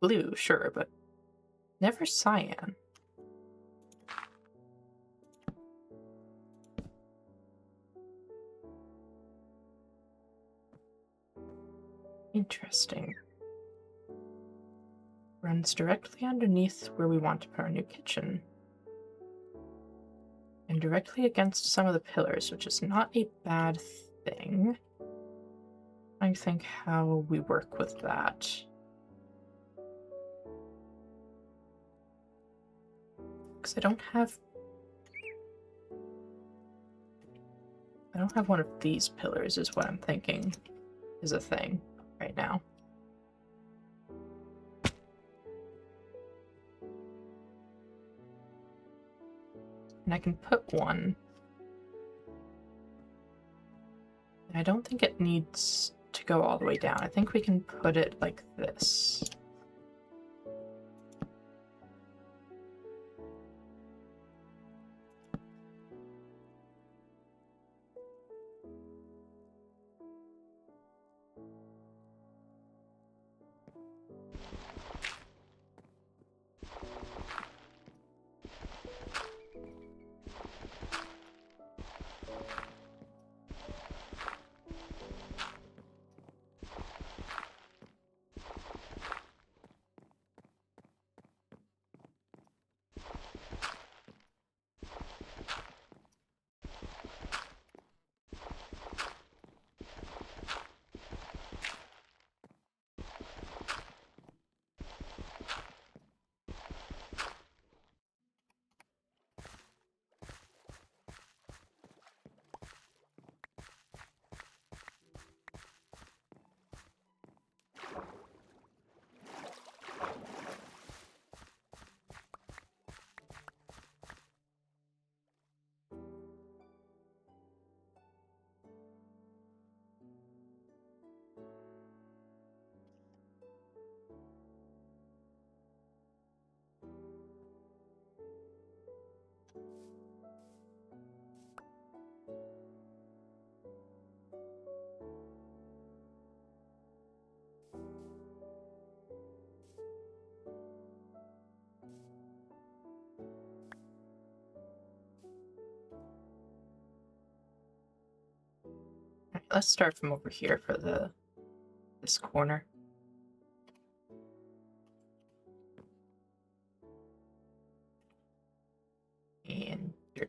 Blue, sure, but never cyan. Interesting. Runs directly underneath where we want to put our new kitchen. And directly against some of the pillars, which is not a bad thing. I think how we work with that. Because I don't have one of these pillars is what I'm thinking is a thing right now. And I can put one. And I don't think it needs to go all the way down. I think we can put it like this. All right, let's start from over here for this corner. And here.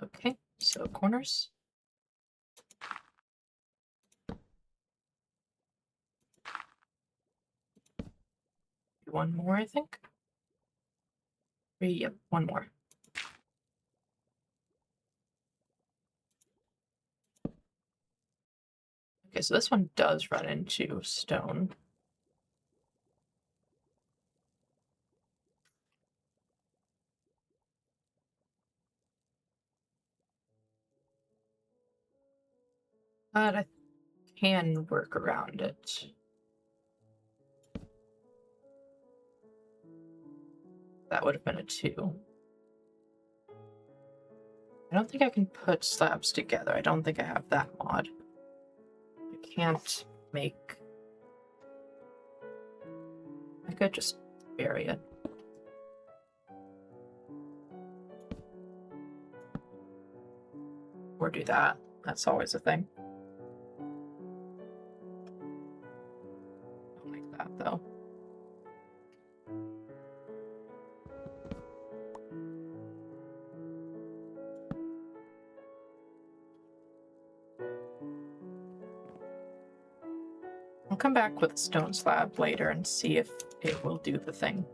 Okay, so corners. One more, I think. Yep, one more. Okay, so this one does run into stone. But I can work around it. That would have been a 2. I don't think I can put slabs together. I don't think I have that mod. I can't make... I could just bury it. Or do that. That's always a thing. Don't like that, though. I'll come back with a stone slab later and see if it will do the thing.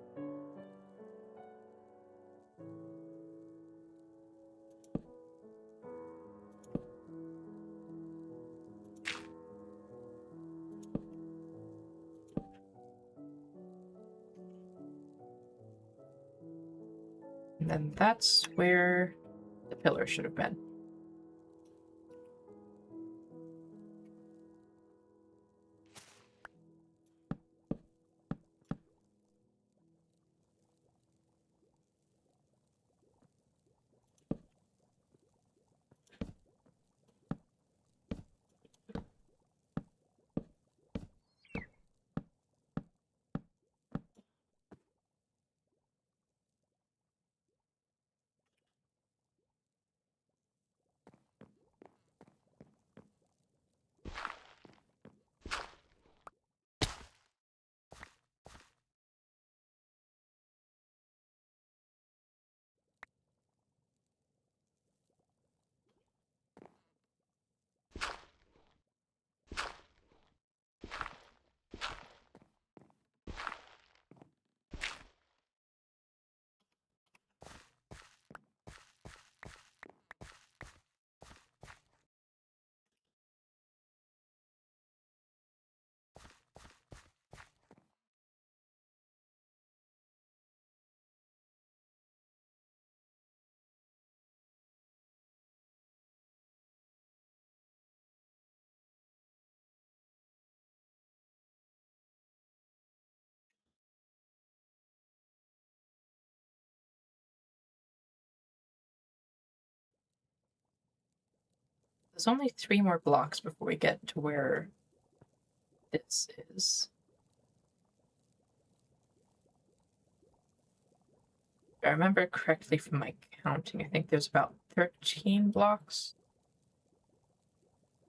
And then that's where the pillar should have been. There's only 3 more blocks before we get to where this is. If I remember correctly from my counting, I think there's about 13 blocks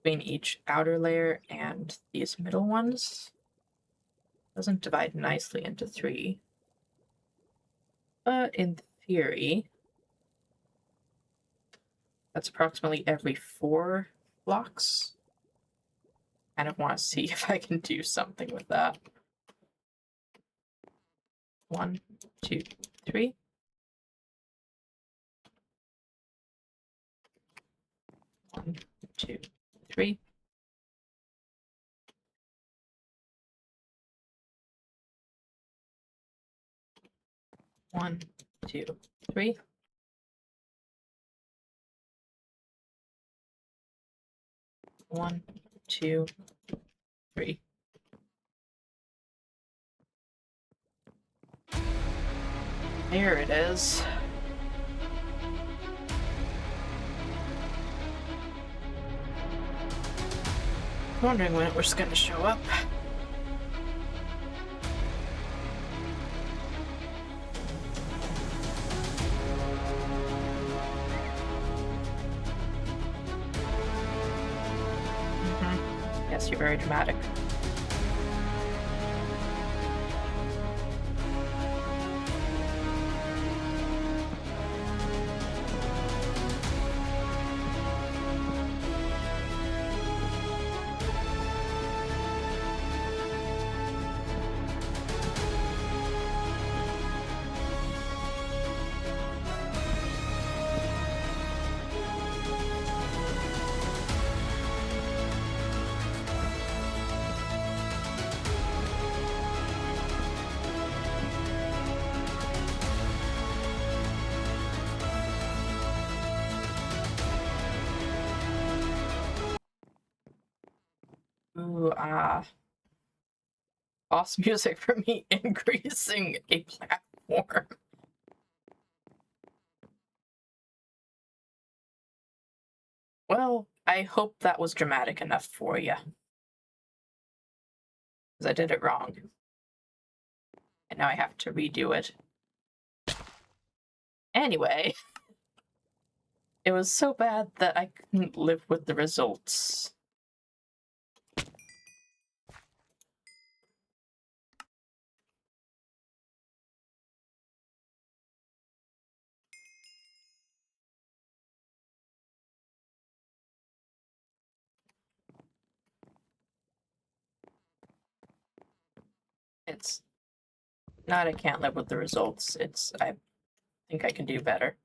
between each outer layer and these middle ones. Doesn't divide nicely into 3. But in theory, that's approximately every 4 blocks. Kind of want to see if I can do something with that. 1, 2, 3. 1, 2, 3. 1, 2, 3. 1, 2, 3. There it is. Wondering when it was going to show up. Yes, you're very dramatic. Ooh, boss music for me increasing a platform. Well, I hope that was dramatic enough for you. Because I did it wrong. And now I have to redo it. Anyway, it was so bad that I couldn't live with the results. It's not I can't live with the results, it's I think I can do better.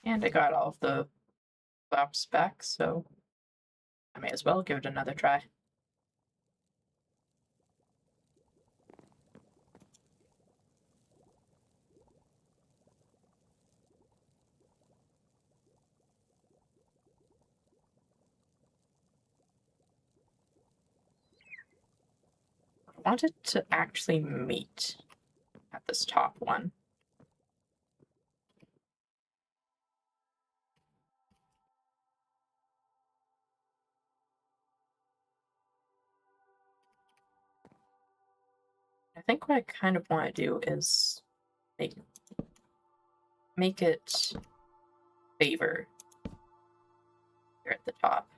And I got all of the bops back, so I may as well give it another try. I want it to actually meet at this top one. I think what I kind of want to do is make it favor here at the top.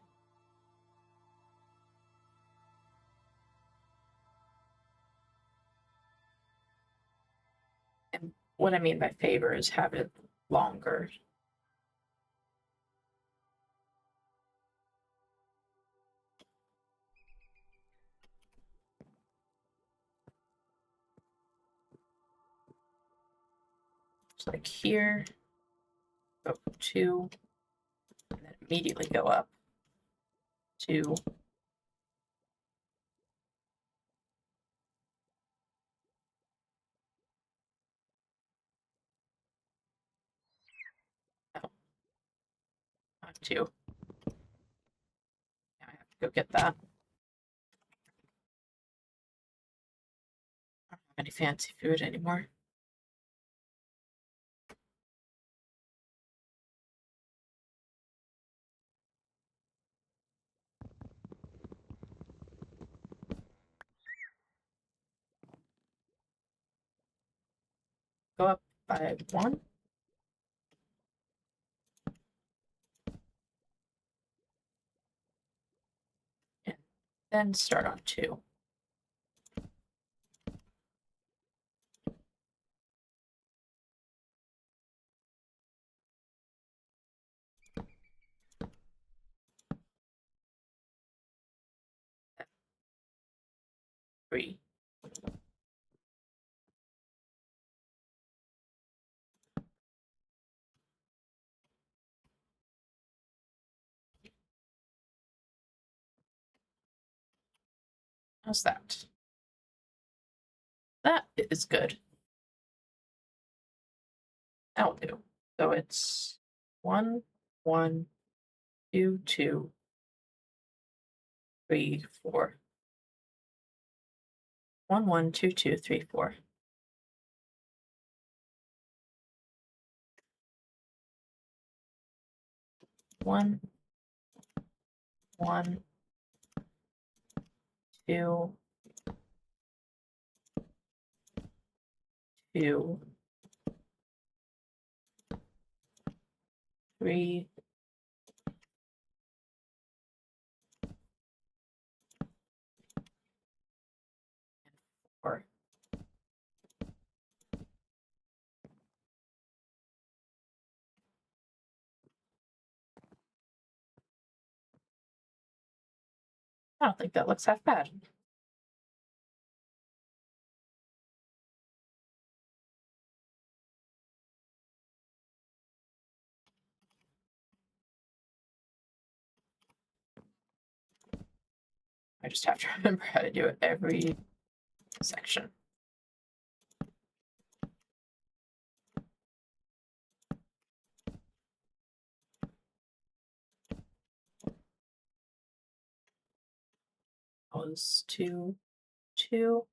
And what I mean by favor is have it longer. So like here, go 2, and then immediately go up 2. No, not 2. Now I have to go get that. I don't have any fancy food anymore. Go up by 1. And then start on 2. Three. How's that? That is good. That'll do. So it's 1, 1, 2, 2, 3, 4. 1, 1, 2, 2, 3, 4. One, 1, 2, 2, 3, 4. I don't think that looks half bad. I just have to remember how to do it every section. That was 2, 2.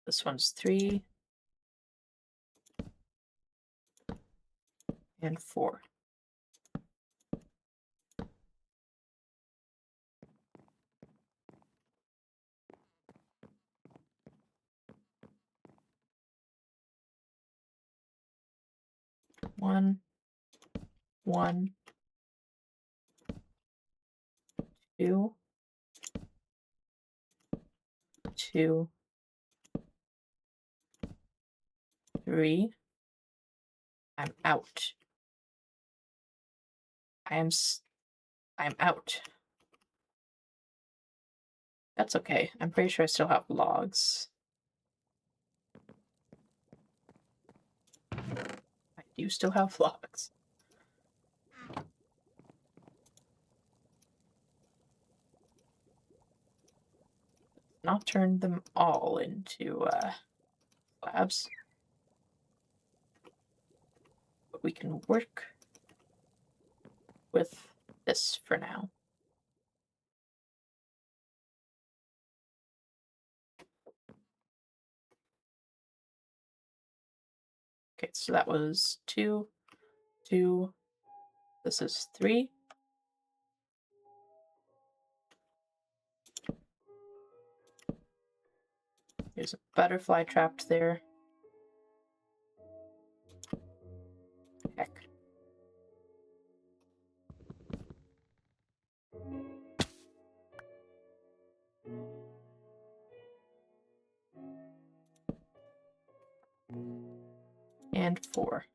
This one's 3 and 4. One, 2, 2, 3. I'm out. I'm out. That's okay. I'm pretty sure I still have logs. I do still have logs. Not turn them all into slabs. But we can work with this for now. Okay, so that was 2, 2. This is 3. There's a butterfly trapped there. Heck. And 4.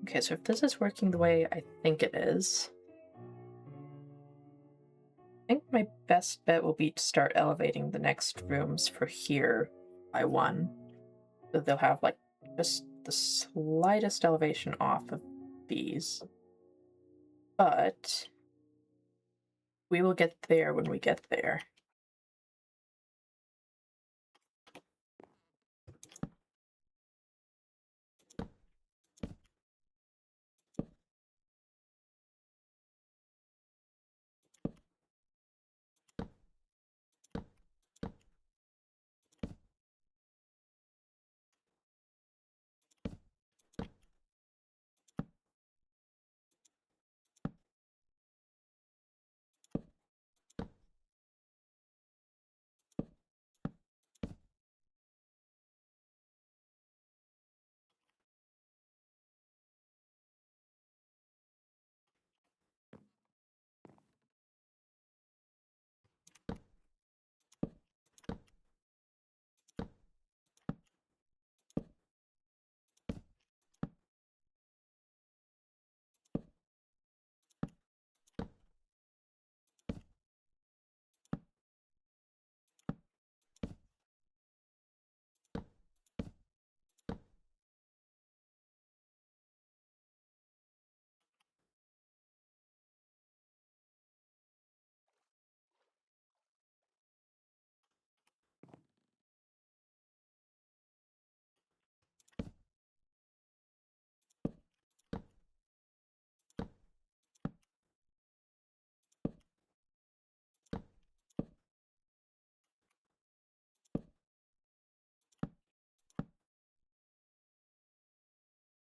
Okay, so if this is working the way I think it is, I think my best bet will be to start elevating the next rooms for here by 1. So they'll have like just the slightest elevation off of these. But we will get there when we get there.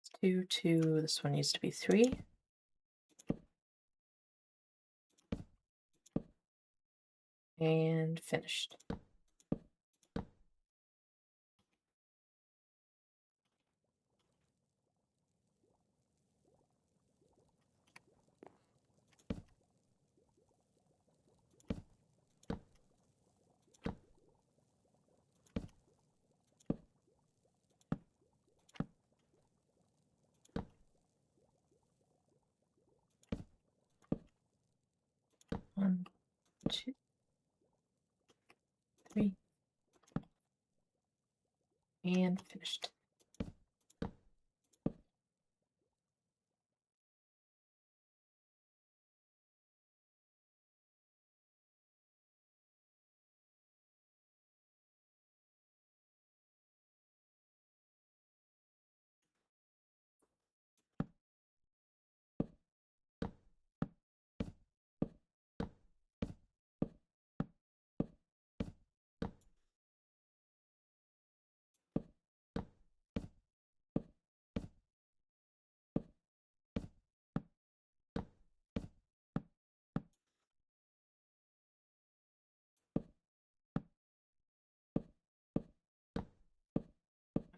It's 2, 2. This one needs to be 3. And finished. 2, 3, and finished.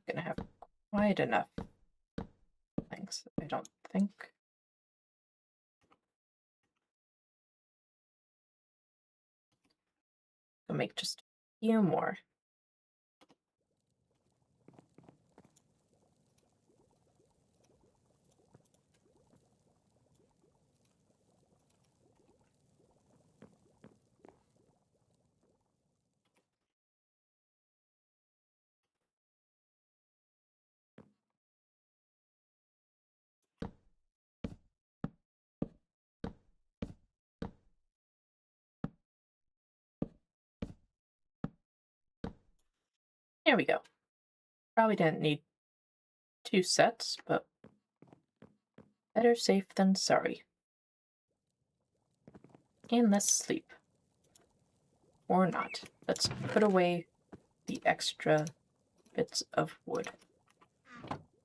I'm gonna have quite enough things, I don't think. I'll make just a few more. There we go. Probably didn't need 2 sets, but better safe than sorry. And let's sleep. Or not. Let's put away the extra bits of wood.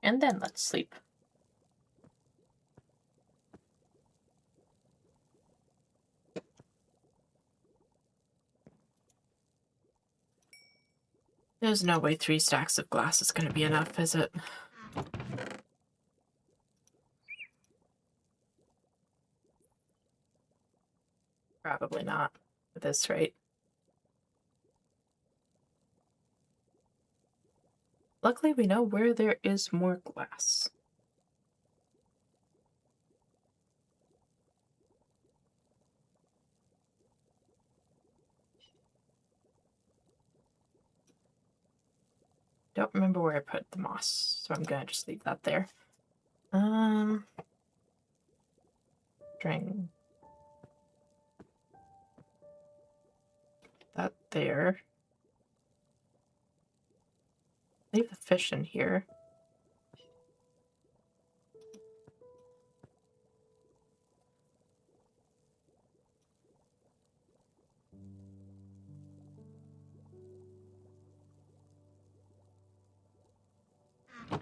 And then let's sleep. There's no way 3 stacks of glass is going to be enough, is it? Probably not at this rate. Luckily, we know where there is more glass. Don't remember where I put the moss, so I'm gonna just leave that there. String. That there. Leave the fish in here.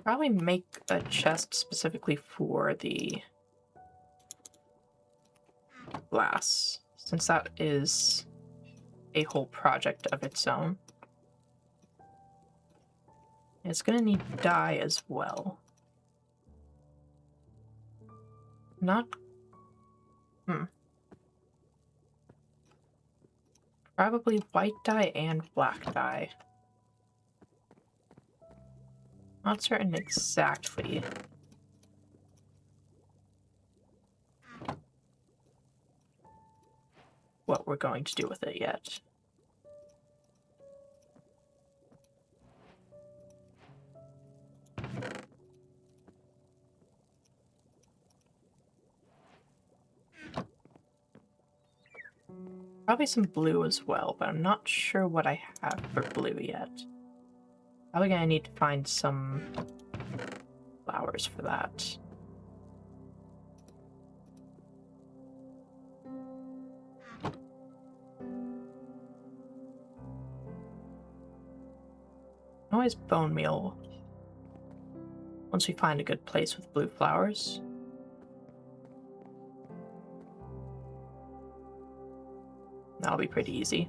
Probably make a chest specifically for the glass, since that is a whole project of its own. It's gonna need dye as well. Not... Probably white dye and black dye. Not certain exactly. What we're going to do with it yet. Probably some blue as well, but I'm not sure what I have for blue yet. Probably gonna need to find some flowers for that. Always bone meal once we find a good place with blue flowers. That'll be pretty easy.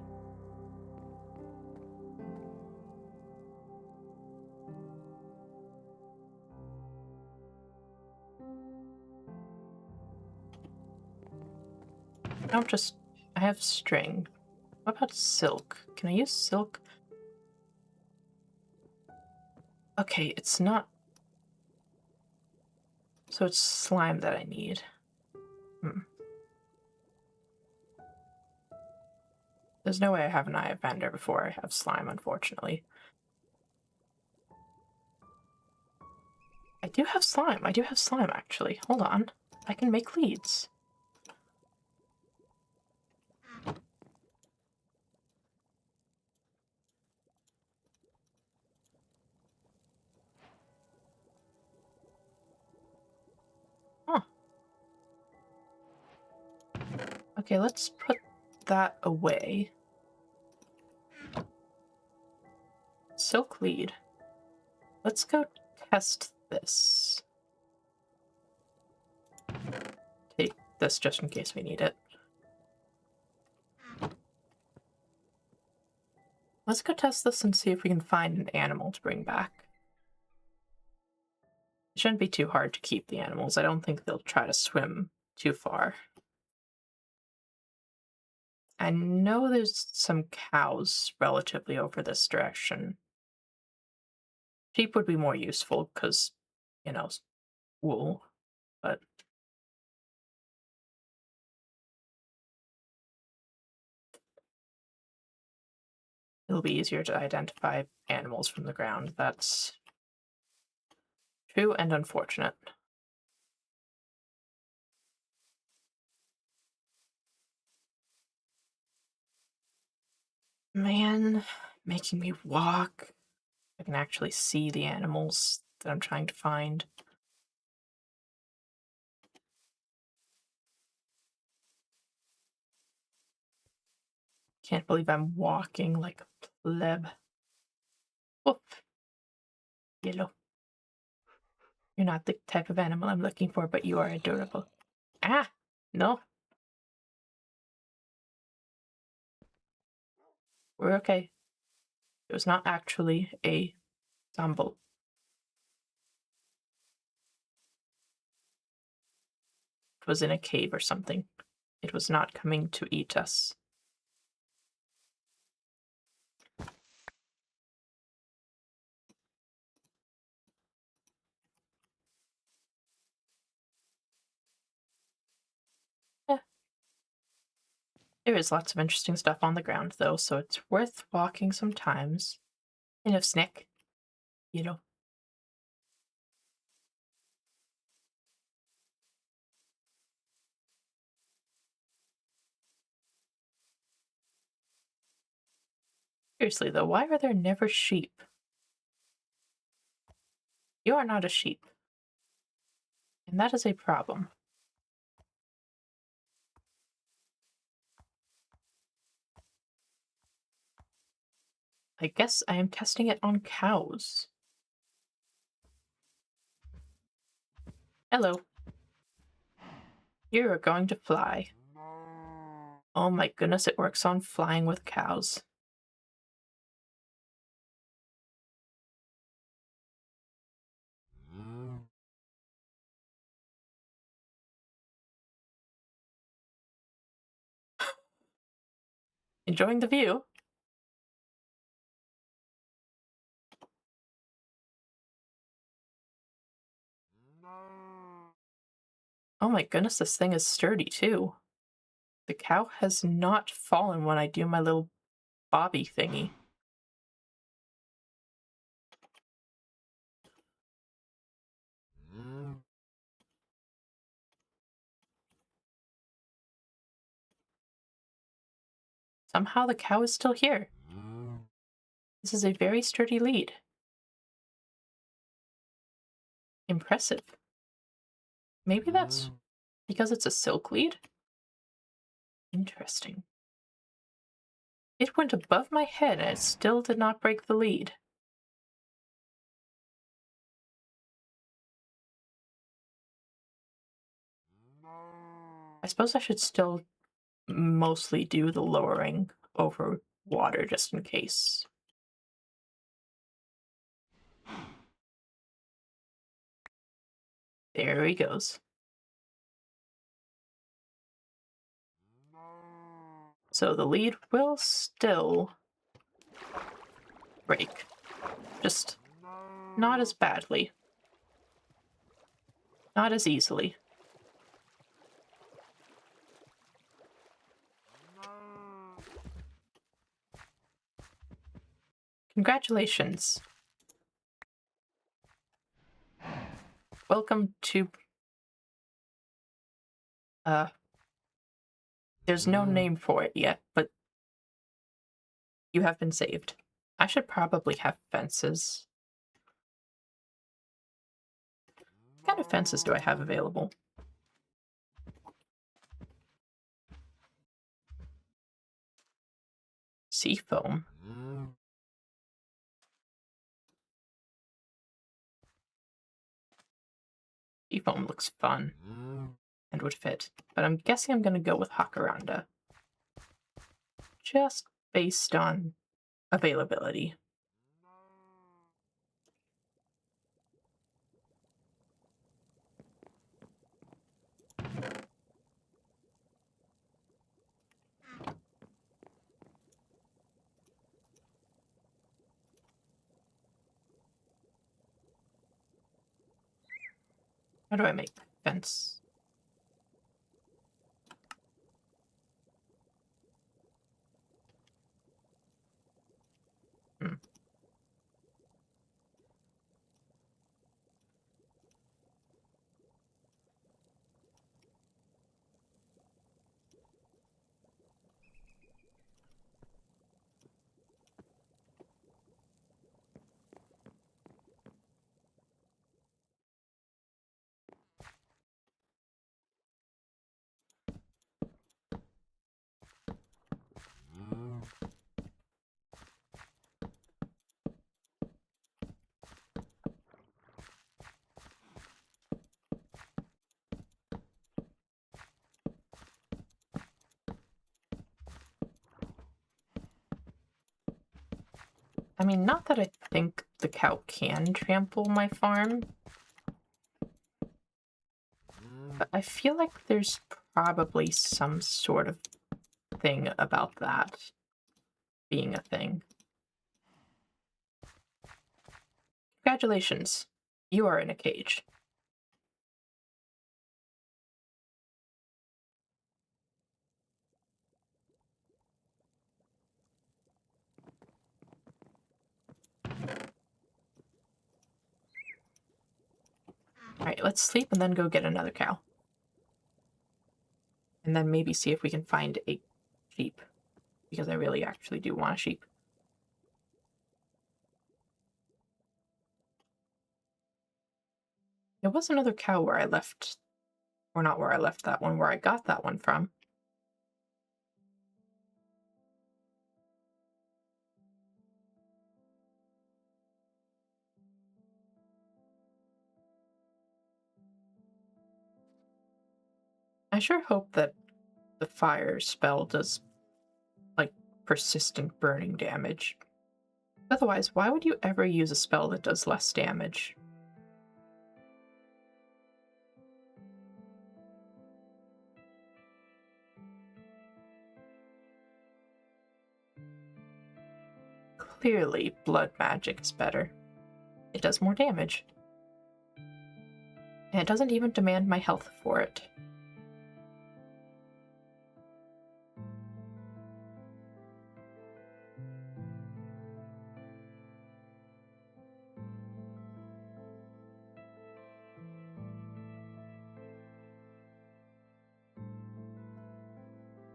I have string. What about silk? Can I use silk? Okay, it's not... So it's slime that I need. There's no way I have an eye of Bender before I have slime, unfortunately. I do have slime. I do have slime, actually. Hold on. I can make leads. Huh. Okay, let's put that away. Silk lead. Let's go test this. Take this just in case we need it. Let's go test this and see if we can find an animal to bring back. It shouldn't be too hard to keep the animals. I don't think they'll try to swim too far. I know there's some cows relatively over this direction. Sheep would be more useful because, you know, wool, but it'll be easier to identify animals from the ground. That's true and unfortunate. Man, making me walk. I can actually see the animals that I'm trying to find. Can't believe I'm walking like a pleb. Woof. Yellow. You're not the type of animal I'm looking for, but you are adorable. Ah! No. We're okay. It was not actually a Zombo. It was in a cave or something. It was not coming to eat us. Yeah. There is lots of interesting stuff on the ground, though, so it's worth walking sometimes. Snack. You know. Seriously, though, why are there never sheep? You are not a sheep. And that is a problem. I guess I am testing it on cows. Hello. You are going to fly. Oh my goodness, it works on flying with cows. Enjoying the view? Oh my goodness, this thing is sturdy too. The cow has not fallen when I do my little bobby thingy. Somehow the cow is still here. This is a very sturdy lead. Impressive. Maybe that's because it's a silk lead? Interesting. It went above my head and it still did not break the lead. I suppose I should still mostly do the lowering over water just in case. There he goes. So the lead will still break. Just not as badly. Not as easily. Congratulations. Welcome to... There's no name for it yet, but you have been saved. I should probably have fences. What kind of fences do I have available? Seafoam. Seafoam looks fun and would fit, but I'm guessing I'm going to go with Jacaranda. Just based on availability. How do I make fence? I mean, not that I think the cow can trample my farm, but I feel like there's probably some sort of thing about that being a thing. Congratulations, you are in a cage. Alright, let's sleep and then go get another cow. And then maybe see if we can find a sheep, because I really actually do want a sheep. There was another cow where I left, or not where I left that one, where I got that one from. I sure hope that the fire spell does, like, persistent burning damage. Otherwise, why would you ever use a spell that does less damage? Clearly, blood magic is better. It does more damage. And it doesn't even demand my health for it.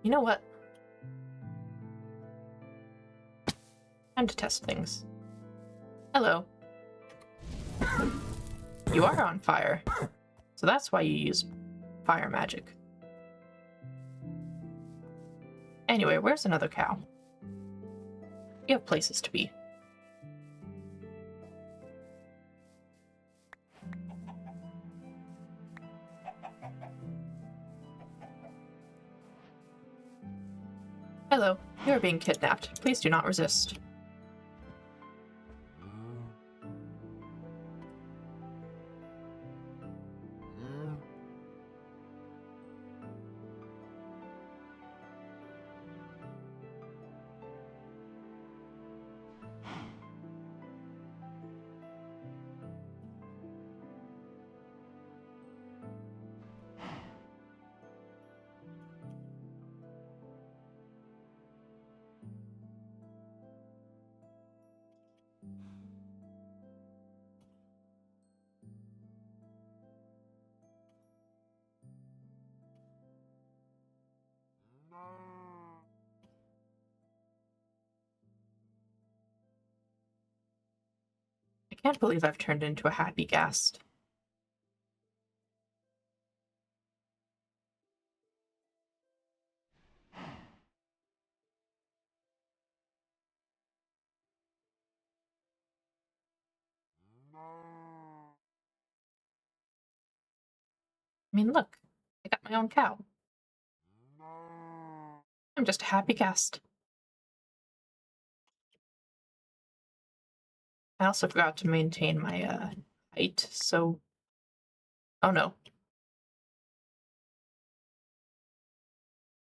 You know what? Time to test things. Hello. You are on fire. So that's why you use fire magic. Anyway, where's another cow? You have places to be. Hello, you are being kidnapped. Please do not resist. can't believe I've turned into a happy ghast. I mean, look, I got my own cow. I'm just a happy ghast. I also forgot to maintain my height, so... Oh no.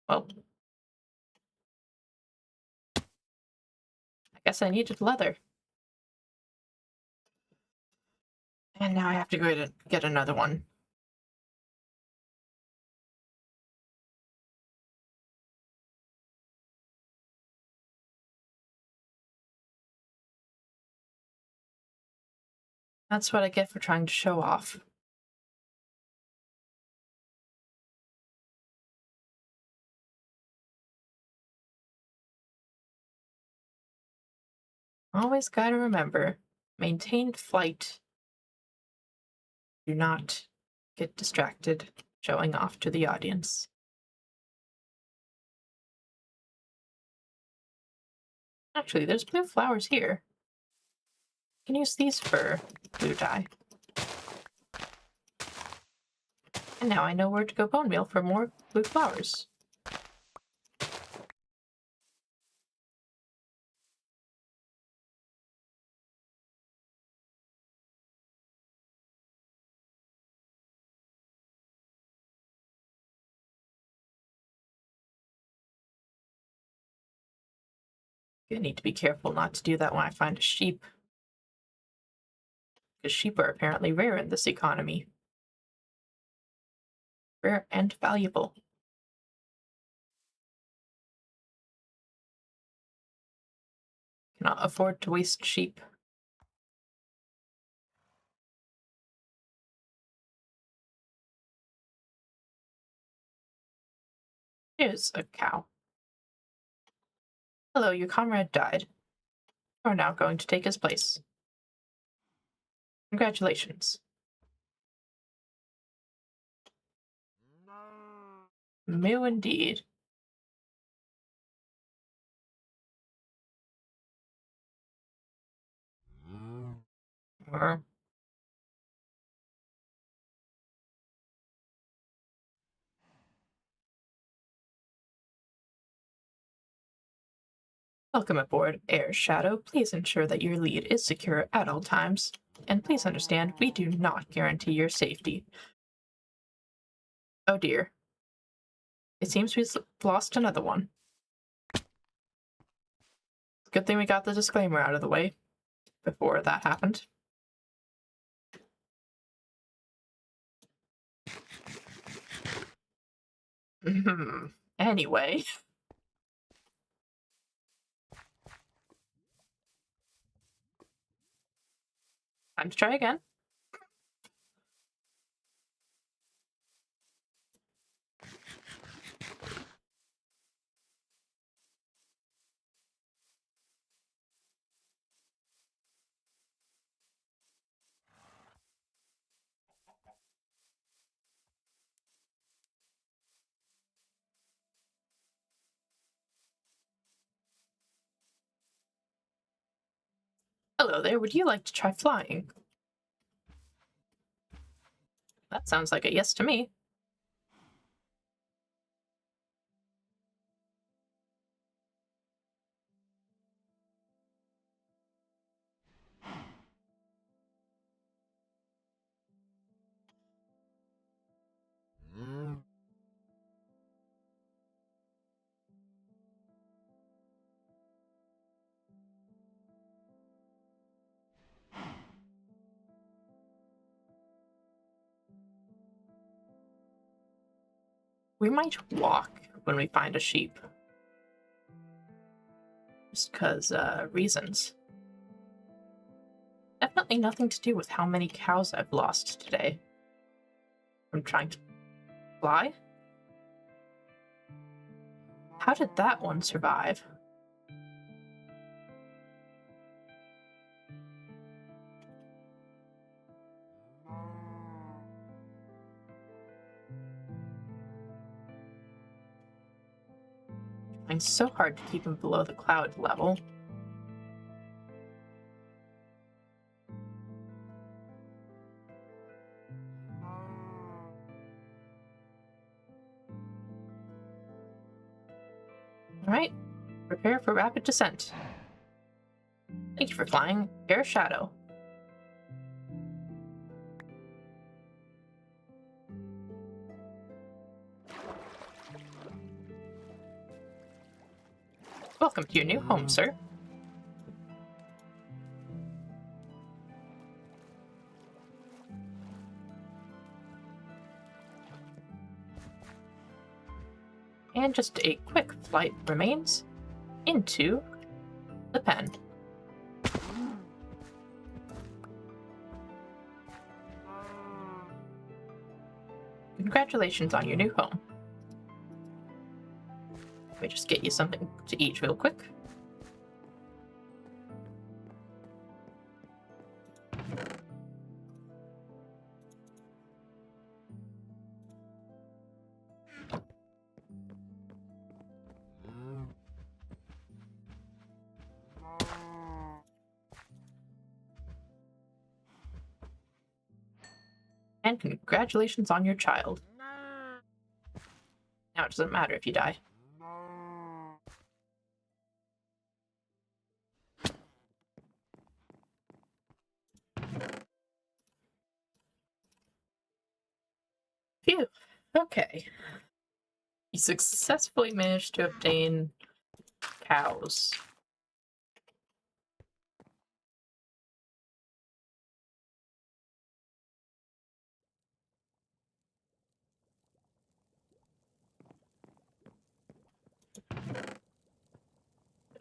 Well, I guess I needed leather. And now I have to go to get another one. That's what I get for trying to show off. Always gotta remember, maintain flight. Do not get distracted showing off to the audience. Actually, there's blue flowers here. I can use these for blue dye. And now I know where to go bone meal for more blue flowers. I need to be careful not to do that when I find a sheep. Because sheep are apparently rare in this economy. Rare and valuable. Cannot afford to waste sheep. Here's a cow. Hello, your comrade died. You are now going to take his place. Congratulations. Moo indeed. Or welcome aboard, Air Shadow. Please ensure that your lead is secure at all times. And please understand, we do not guarantee your safety. Oh dear. It seems we've lost another one. Good thing we got the disclaimer out of the way before that happened. Anyway. Time to try again. Hello there, would you like to try flying? That sounds like a yes to me. We might walk when we find a sheep. Just because, reasons. Definitely nothing to do with how many cows I've lost today. I'm trying to fly? How did that one survive? trying so hard to keep him below the cloud level. Alright, prepare for rapid descent. Thank you for flying Air Shadow. Welcome to your new home, sir. And just a quick flight remains into the pen. Congratulations on your new home. Let me just get you something to eat real quick. And congratulations on your child. Now it doesn't matter if you die. Phew. Okay. You successfully managed to obtain cows.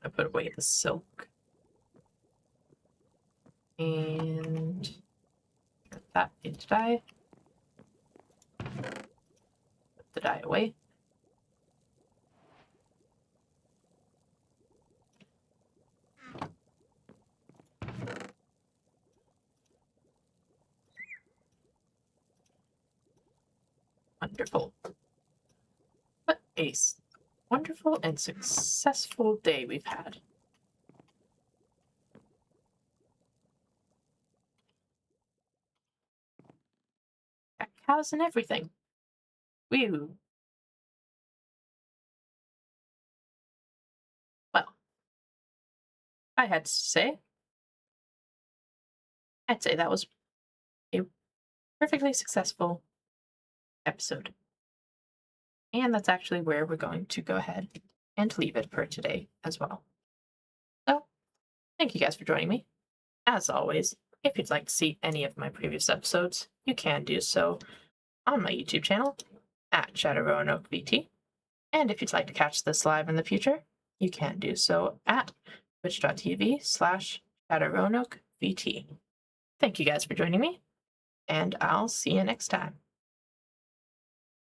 I put away the silk. And put that into dye. Put the dye away. Wonderful. What a wonderful and successful day we've had. Got cows and everything. Woo. Well, I had to say, I'd say that was a perfectly successful episode. And that's actually where we're going to go ahead and leave it for today as well. So, thank you guys for joining me. As always, if you'd like to see any of my previous episodes, you can do so on my YouTube channel at Roanoke VT. And if you'd like to catch this live in the future, you can do so at twitch.tv/Roanoke VT. Thank you guys for joining me, and I'll see you next time.